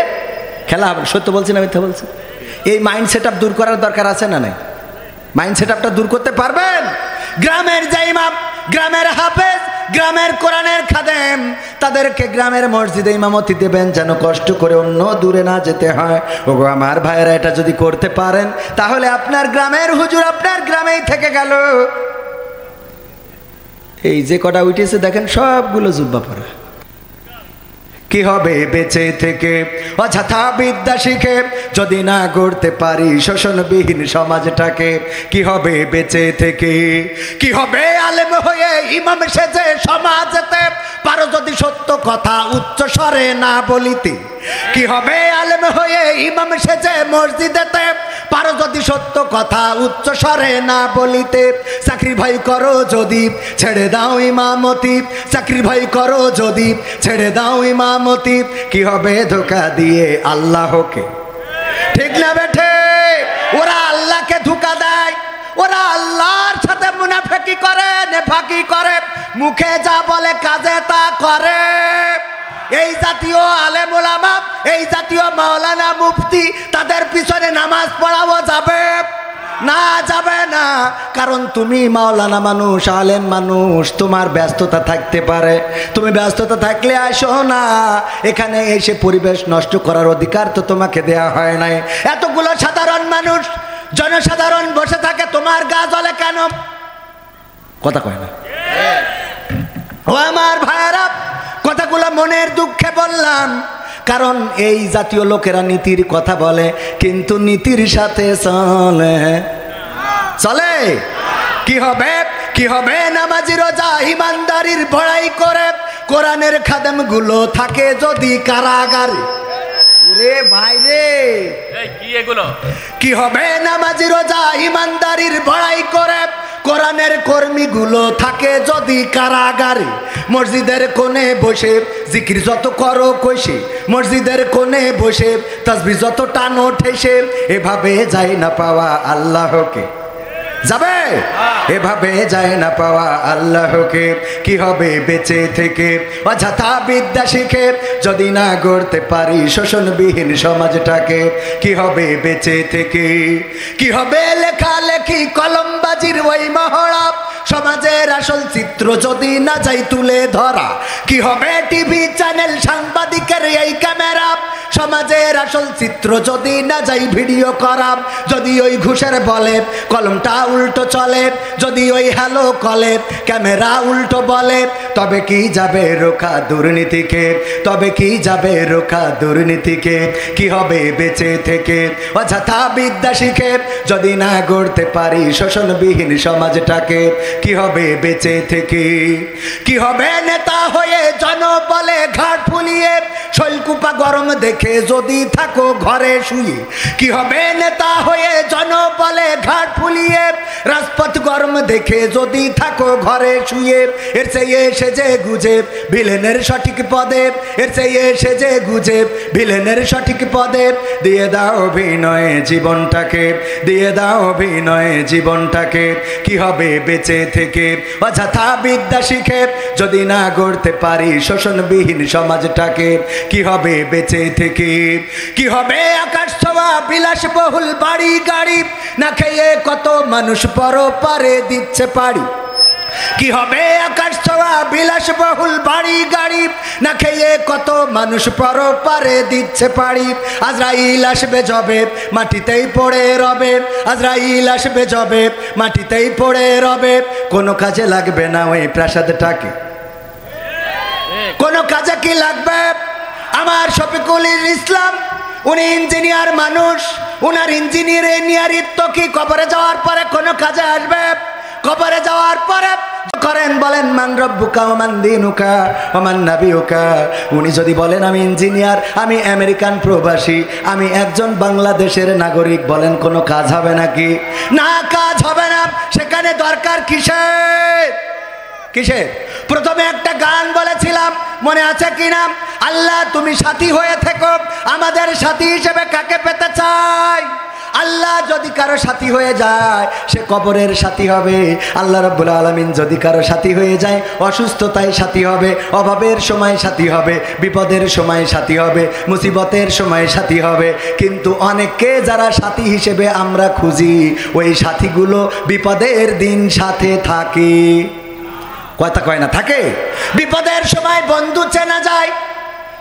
খেলা হবে। সত্য বলছি না মিথ্যা বলছি? এই মাইন্ডসেট দূর করার দরকার আছে না নাই? মাইন্ডসেট দূর করতে পারবেন? গ্রামের যে ইমাম, গ্রামের হাফেজ, গ্রামের কোরআনের খাদেম, তাদেরকে গ্রামের মসজিদে ইমামতি দেবেন যেন কষ্ট করে অন্য দূরে না যেতে হয়। ওগো আমার ভাইয়েরা, এটা যদি করতে পারেন তাহলে আপনার গ্রামের হুজুর আপনার গ্রামেই থেকে গেল। এই যে কটা উঠেছে দেখেন, সবগুলো জুব্বা পরা। কি হবে বেঁচে থেকে অযথা বিদ্যা শিখে যদি না গড়তে পারি শোষণবিহীন সমাজটাকে? কি হবে বেঁচে থেকে? কি হবে আলেম হয়ে ইমাম সেজে সমাজেতে পারো যদি সত্য কথা উচ্চ স্বরে না বলিতে? কি হবে আলেম হয়ে ইমাম সেজে মসজিদেতে পারো যদি সত্য কথা উচ্চ স্বরে না বলিতে? চাকরি ভাই করো যদি ছেড়ে দাও ইমামতি, চাকরি ভাই করো যদি ছেড়ে দাও ইমামতি। কি হবে ধোঁকা দিয়ে আল্লাহকে? ঠিক না বেঠে? ওরা আল্লাহকে ধোঁকা দেয়, ওরা আল্লাহর সাথে মুনাফিকি করে, নেফাকি করে, মুখে যা বলে কাজে তা করে। এই জাতীয় আলেম ওলামা, এই জাতীয় মাওলানা মুফতি, তাদের পিছনে নামাজ পড়াও যাবে না? যাবে না। কারণ তুমি মাওলানা মানুষ, আলেম মানুষ, তোমার ব্যস্ততা থাকতে পারে। তুমি ব্যস্ততা থাকলে আসো না এখানে। এসে পরিবেশ নষ্ট করার অধিকার তো তোমাকে দেয়া হয় নাই। এতগুলো সাধারণ মানুষ, জনসাধারণ বসে থাকে, তোমার গা জ্বলে কেন? কথা কয় না? ও আমার ভাইয়েরা, কথাগুলো মনের দুঃখে বললাম, কারণ এই জাতীয় লোকেরা নীতির কথা বলে কিন্তু নীতির সাথে চলে চলে। কি হবে? কি হবে নামাজি রোজা ইমানদারির বড়াই করে কোরআনের খাদেমগুলো থাকে যদি কারাগারে? রে ভাই রে, কি এগুলো? কি হবে নামাজি রোজা ইমানদারির বড়াই করে, কোরআনের কর্মীগুলো থাকে যদি কারাগারে, মসজিদের কোণে বসে জিকির যত করো কইসে, মসজিদের কোণে বসে তাসবিহ যত টানো ঠেসে, এভাবে যায় না পাওয়া আল্লাহকে। যাবে এভাবে যায় না পাওয়া আল্লাহকে। কি হবে বেঁচে থেকে অযথা বিদ্যা শিখে, যদি না গড়তে পারি শোষণবিহীন সমাজটাকে। কি হবে বেঁচে থেকে, কি হবে লেখালেখি কলমবাজির ওই মহড়া, সমাজের আসল চিত্র যদি না যাই তুলে ধরা। কি হবে টিভি চ্যানেল সাংবাদিকের এই ক্যামেরা, সমাজের আসল চিত্র যদি না যাই ভিডিও করা। যদি ওই ঘুষের বলে কলমটা উল্টো চলে, যদি ওই হ্যালো কলে ক্যামেরা উল্টো বলে, তবে কি যাবে রোখা দুর্নীতিকে, তবে কি যাবে রোখা দুর্নীতিকে। কি হবে বেঁচে থেকে অযথা বিদ্যা শিখে, যদি না গড়তে পারি শোষণবিহীন সমাজটাকে। কি হবে বেঁচে থেকে, কি হবে নেতা হয়ে জনবলে ঘাট ফুলিয়ে, শৈলকুপা গরম দেখে যদি থাকো ঘরে শুয়ে। কি হবে নেতা হয়ে জনবলে ঘাট ফুলিয়ে, রাজপথ গরম দেখে যদি থাকো ঘরে শুয়ে। এর চেয়ে সেজে গুজে ভিলেনের সঠিক পদে, এর চেয়ে সেজে গুজে ভিলেনের সঠিক পদে, দিয়ে দাও অভিনয়ে জীবনটাকে, দিয়ে দাও অভিনয়ে জীবনটাকে। কি হবে বেঁচে থেকে অযথা বিদ্যা শিখে, যদি না গড়তে পারি শোষণবিহীন সমাজটাকে। কি হবে বেঁচে থেকে, কি হবে আকাশ ছোঁয়া বিলাসবহুল বাড়ি গাড়ি, না খেয়ে কত মানুষ পরপারে দিচ্ছে পাড়ি। কি হবে আকাশ ছোঁয়া বিলাসবহুল বাড়ি গাড়ি, না খেয়ে কত মানুষ পরপারে দিচ্ছে পাড়ি। আজরাইল আসবে যবে মাটিতেই পড়ে রবে, আজরাইল আসবে যবে মাটিতেই পড়ে রবে, কোনো কাজে লাগবে না ওই প্রাসাদটাকে। কোনো কাজে কি লাগবে? আমার শফিকুল ইসলাম উনি ইঞ্জিনিয়ার মানুষ, উনার ইঞ্জিনিয়ারিত্ব কি কবরে যাওয়ার পরে কোনো কাজে আসবে? কবরে যাওয়ার পরে করেন বলেন মান রব্বুকা ওয়া মান দীনুকা ওয়া মান নাবিয়ুকা। উনি যদি বলেন আমি ইঞ্জিনিয়ার, আমি আমেরিকান প্রবাসী, আমি একজন বাংলাদেশের নাগরিক, বলেন কোনো কাজ হবে নাকি? না, কাজ হবে না। সেখানে দরকার কিসের? কিসের? প্রথমে একটা গান বলেছিলাম, মনে আছে কিনা? আল্লাহ তুমি সাথী হয়ে থেকো, আমাদের সাথী হিসেবে কাকে পেতে চাই? আল্লাহ যদি কারো সাথী হয়ে যায় সে কবরের সাথী হবে। আল্লাহ রাব্বুল আলামিন যদি কারো সাথী হয়ে যায় অসুস্থতায় সাথী হবে, অভাবের সময় সাথী হবে, বিপদের সময় সাথী হবে, মুসিবতের সময় সাথী হবে। কিন্তু অনেককে যারা সাথী হিসেবে আমরা খুঁজি, ওই সাথীগুলো বিপদের দিন সাথে থাকে। কথা কয় না থাকে? বিপদের সময় বন্ধু চেনা যায়,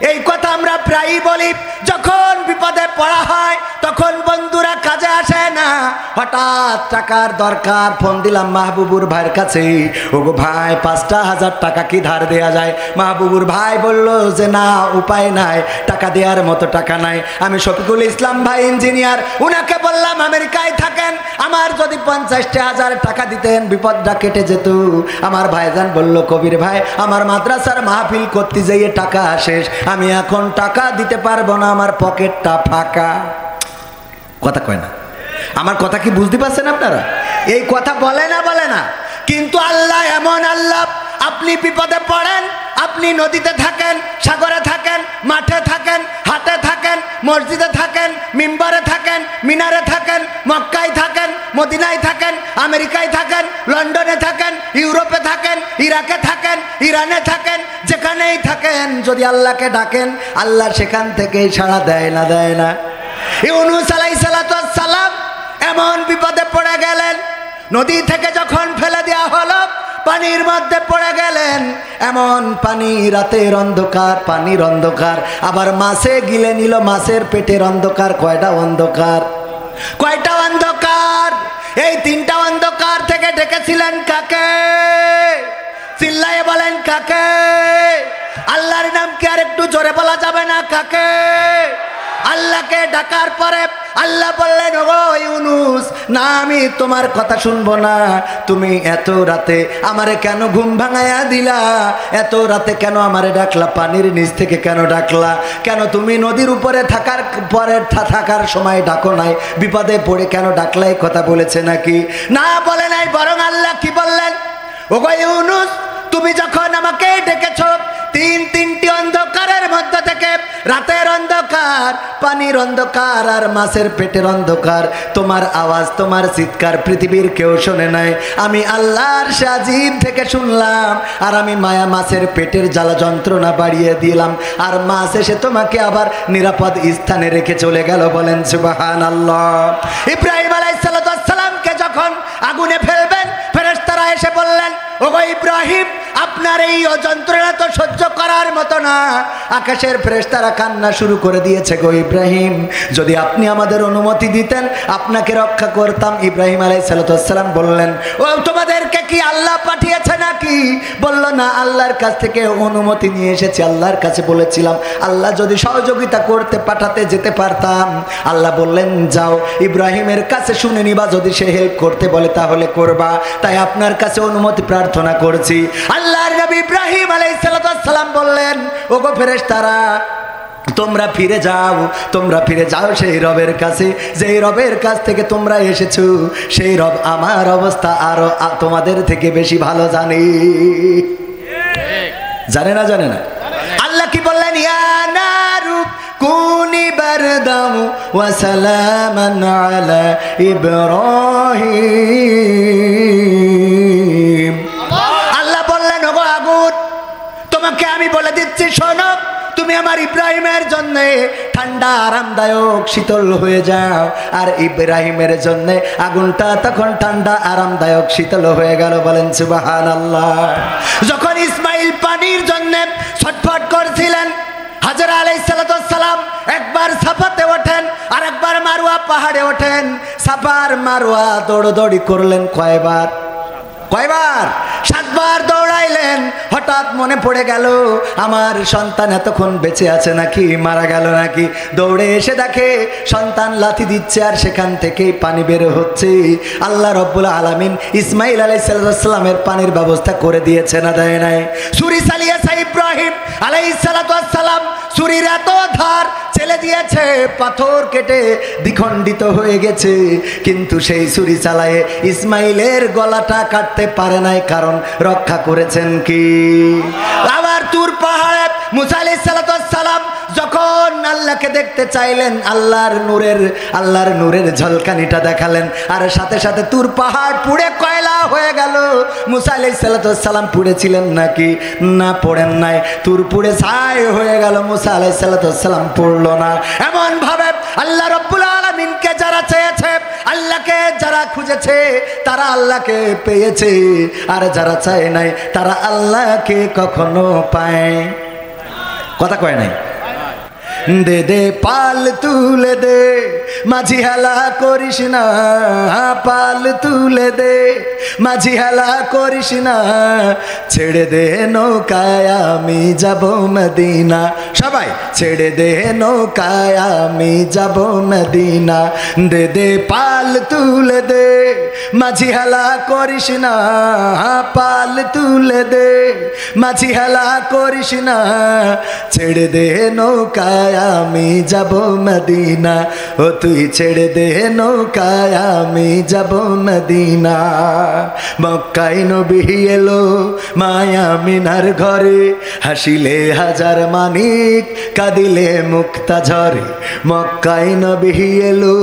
এই কথা আমরা প্রায়ই বলি। যখন বিপদে পড়া হয় তখন বন্ধুরা কাজে আসে না। হঠাৎ টাকার দরকার, ফোন দিলাম মাহবুবুর ভাইয়ের কাছে, ওগো ভাই 5,000 টাকা কি ধার দেয়া যায়? মাহবুবুর ভাই বলল যে না, উপায় নাই, টাকা দেওয়ার মতো টাকা নাই। আমি শফিকুল ইসলাম ভাই ইঞ্জিনিয়ার, উনাকে বললাম আমেরিকায় থাকেন, আমার যদি 50,000 টাকা দিতেন বিপদটা কেটে যেত। আমার ভাইজান বলল কবির ভাই আমার মাদ্রাসার মাহফিল করতে যেয়ে টাকা শেষ, আমি এখন টাকা দিতে পারবো না, আমার পকেটটা ফাঁকা। কথা কয় না? আমার কথা কি বুঝতে পারছেন আপনারা? এই কথা বলে না, বলে না। কিন্তু আল্লাহ এমন আল্লাহ, আপনি বিপদে পড়েন, আপনি নদীতে থাকেন, সাগরে থাকেন, মাঠে থাকেন, হাটে থাকেন, মসজিদে থাকেন, মিম্বরে থাকেন, মিনারে থাকেন, মক্কায় থাকেন, মদিনায় থাকেন, আমেরিকায় থাকেন, লন্ডনে থাকেন, ইউরোপে থাকেন, ইরাকে থাকেন, ইরানে থাকেন, যেখানেই থাকেন, যদি আল্লাহকে ডাকেন আল্লাহ সেখান থেকে সাড়া দেয় না? দেয় না? ইউনূস আলাইহিস সালাম এমন বিপদে পড়ে গেলেন, নদী থেকে যখন ফেলে দেওয়া হলো পানির মধ্যে পড়ে গেলেন। এমন পানি, রাতের অন্ধকার, পানির অন্ধকার, আবার মাছে গিলে নিল, মাছের পেটের অন্ধকার। কয়টা অন্ধকার? কয়টা অন্ধকার? এই 3টা অন্ধকার থেকে ডেকেছিলেন কাকে? চিল্লায়ে বলেন কাকে? আল্লাহর নাম কি আর একটু জোরে বলা যাবে না? কাকে? আল্লাহকে ডাকার পরে আল্লাহ বললেন, ওগো ইউনুস, না আমি তোমার কথা শুনবো না। তুমি এত রাতে আমারে কেন ঘুম ভাঙায়া দিলা? এত রাতে কেন আমারে ডাকলা? পানির নিচ থেকে কেন ডাকলা? কেন তুমি নদীর উপরে থাকার পরে থাকার সময় ডাকো নাই? বিপদে পড়ে কেন ডাকলা? এই কথা বলেছে নাকি? না, বলে নাই। বরং আল্লাহ কি বললেন, ওগো ইউনুস, তুমি যখন আমাকে ডেকেছো তিনটি অন্ধকারের মধ্যে থেকে, রাতের অন্ধকার, পানির অন্ধকার আর মাছের পেটের অন্ধকার, তোমার আওয়াজ, তোমার চিৎকার পৃথিবীর কেউ শোনে নাই। আমি আল্লাহর সাজিব থেকে শুনলাম, আর আমি মায়া মাছের পেটের জ্বালা যন্ত্রণা বাড়িয়ে দিলাম, আর মাছ এসে তোমাকে আবার নিরাপদ স্থানে রেখে চলে গেল। বলেন সুবহানাল্লাহ। ইব্রাহিম আলাইহিস সালামকে যখন আগুনে ফেলবেন, ফেরেশতারা এসে বললেন, ওগো ইব্রাহিম, আপনার এই যন্ত্রণা তো সহ্য করার মতো না। আকাশের ফেরেশতারা কান্না শুরু করে দিয়েছে, গো ইব্রাহিম, যদি আপনি আমাদের অনুমতি দিতেন আপনাকে রক্ষা করতাম। ইব্রাহিম আলাইহিস সালাম বললেন, ও তোমাদেরকে কি আল্লাহ পাঠিয়েছে নাকি? বলল, না, আল্লাহর কাছ থেকে অনুমতি নিয়ে এসেছি। আল্লাহর কাছে বলেছিলাম, আল্লাহ যদি সহযোগিতা করতে পাঠাতে যেতে পারতাম। আল্লাহ বললেন, যাও ইব্রাহিমের কাছে শুনে নিবা, যদি সে হেল্প করতে বলে তাহলে করবা, তাই আপনার কাছে অনুমতি প্রার্থনা করছি। আল্লাহর নবী ইব্রাহিম আলাইহিস সালাম বললেন, ওগো ফেরেশতারা, তোমরা ফিরে যাও, তোমরা ফিরে যাও সেই রবের কাছে, যেই রবের কাছ থেকে তোমরা এসেছো। সেই রব আমার অবস্থা আরো তোমাদের থেকে বেশি ভালো জানে। জানে না? জানে না? আল্লাহ কি বললেন, ইয়া নারু কুনি বারদাম ওয়া সালামান আলা ইব্রাহিম। আল্লাহ বললেন, ওগো আগুন, তোমাকে আমি বলে দিচ্ছি, শোনো, তুমি আমার ইব্রাহিমের জন্য ঠান্ডা, আরামদায়ক, শীতল হয়ে যাও। আর ইব্রাহিমের জন্য আগুনটা তখন ঠান্ডা, আরামদায়ক, শীতল হয়ে গেল। বলেন সুবহানাল্লাহ। যখন ইসমাইল পানির জন্য ছটফট করছিলেন, হাজরা আলাইহিস সালাম একবার সাফাতে ওঠেন আর একবার মারওয়া পাহাড়ে ওঠেন। সাফার মারওয়া দৌড়দৌড়ি করলেন কয়বার? 7বার দৌড়াইলেন। হঠাৎ মনে পড়ে গেল, আমার সন্তান এতক্ষণ বেঁচে আছে নাকি মারা গেল নাকি? দৌড়ে এসে দেখে সন্তান লাথি দিচ্ছে আর সেখান থেকেই পানি বের হচ্ছে। আল্লাহ রব্বুল আলামিন ইসমাইল আলাইহিস সালামের পানির ব্যবস্থা করে দিয়েছে না দেয় নাই? ছুরি চালিয়েছে ইব্রাহিম আলাইহিস সালাম, ছুরির এত ধার চেলে দিয়েছে, পাথর কেটে দ্বিখণ্ডিত হয়ে গেছে, কিন্তু সেই ছুরি চালায়ে ইসমাইলের গলাটা কাটতে পারে নাই, কারণ রক্ষা করেছেন কি? আবার তুর পাহাড়ে মুসা আলাইহিস সালাম যখন আল্লাহকে দেখতে চাইলেন, আল্লাহর নূরের ঝলকানিটা দেখালেন, আর সাথে সাথে তুর পাহাড় পুড়ে কয়লা হয়ে গেল। মুসা আলাইহিস সালাম পুড়েছিলেন নাকি? না, পড়েন নাই। তুর পুড়ে ছাই হয়ে গেল, মুসা আলাইহিস সালাম পড়ল না। এমন ভাবে আল্লাহ রব্বুল আলামিনকে যারা চেয়েছে, আল্লাহকে যারা খুঁজেছে, তারা আল্লাহকে পেয়েছে, আর যারা চায় নাই তারা আল্লাহকে কখনো পায়। কথা কয় নাই? দে দে পাল তুলে দে, মাঝি হেলা করিস না, পাল তুলে দে, মাঝি হেলা করিস না, ছেড়ে দে নৌকায় আমি যাব মদিনা। সবাই ছেড়ে দে নৌকায় আমি যাব মদিনা। দে দে পাল তুলে দে, মাঝি হেলা করিস না, পাল তুলে দে, মাঝি হেলা করিস না, ছেড়ে দে নৌকায় আমি যাব মদিনা। ও তুই ছেড়ে দে নৌকায় আমি যাব মদিনা। মক্কায় নবী এলো মায়া মিনার ঘরে, হাসিলে হাজার মানিক, কাঁদিলে মুক্তা ঝরে। মক্কায় নবী এলো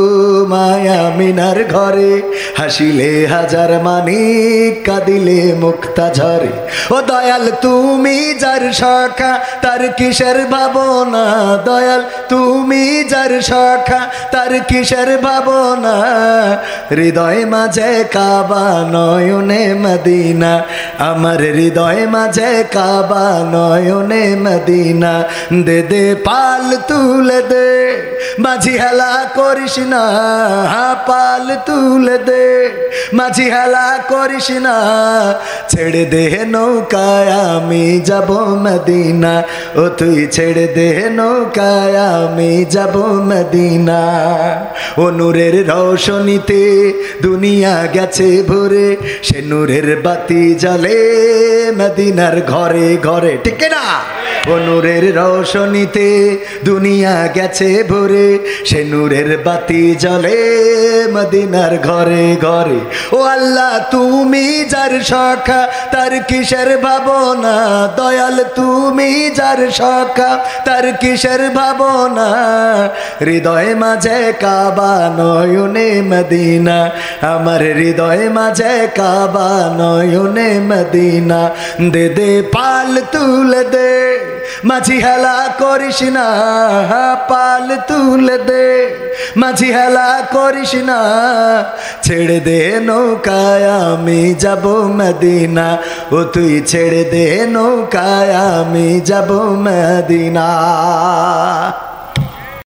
মায়া মিনার ঘরে, হাসিলে হাজার মানিক, কাঁদিলে মুক্তা ঝরে। ও দয়াল তুমি যার সখা, তার কিসের ভাবনা? দয়াল তুমি যার সখা, তার কিসের ভাবনা? হৃদয় মাঝে কাবা, নয়নে মদিনা। আমার হৃদয় মাঝে কাবা, নয়নে মদিনা। দে দে পাল তুলে দে, মাঝি হেলা করিস না, পাল তুলে দে, মাঝি হেলা করিস না, ছেড়ে দে নৌকায় আমি যাব মদিনা। ও তুই ছেড়ে দে নৌকা নৌকায় আমি যাব মদিনা। ও নূরের রৌশনীতে দুনিয়া গেছে ভরে, সে নূরের বাতি জ্বলে মদিনার ঘরে ঘরে, ঠিক না? ও নূরের রৌশনীতে দুনিয়া গেছে ভরে, সে নূরের বাতি জ্বলে মদিনার ঘরে ঘরে। ও আল্লাহ তুমি যার সখা তার কিসের ভাবনা, দয়াল তুমি যার সখা তার কিসের ভাবনা, হৃদয় মাঝে কাবা নয়নে মদিনা, আমার হৃদয় মাঝে কাবা নয়নে মদিনা। দে দে পাল তুলে দে মাঝি হেলা করিস না, পাল তুলে দে মাঝি হেলা করিস না, ছেড়ে দে নৌকায় আমি যাব মদিনা, ও তুই ছেড়ে দে নৌকায় আমি যাব মদিনা।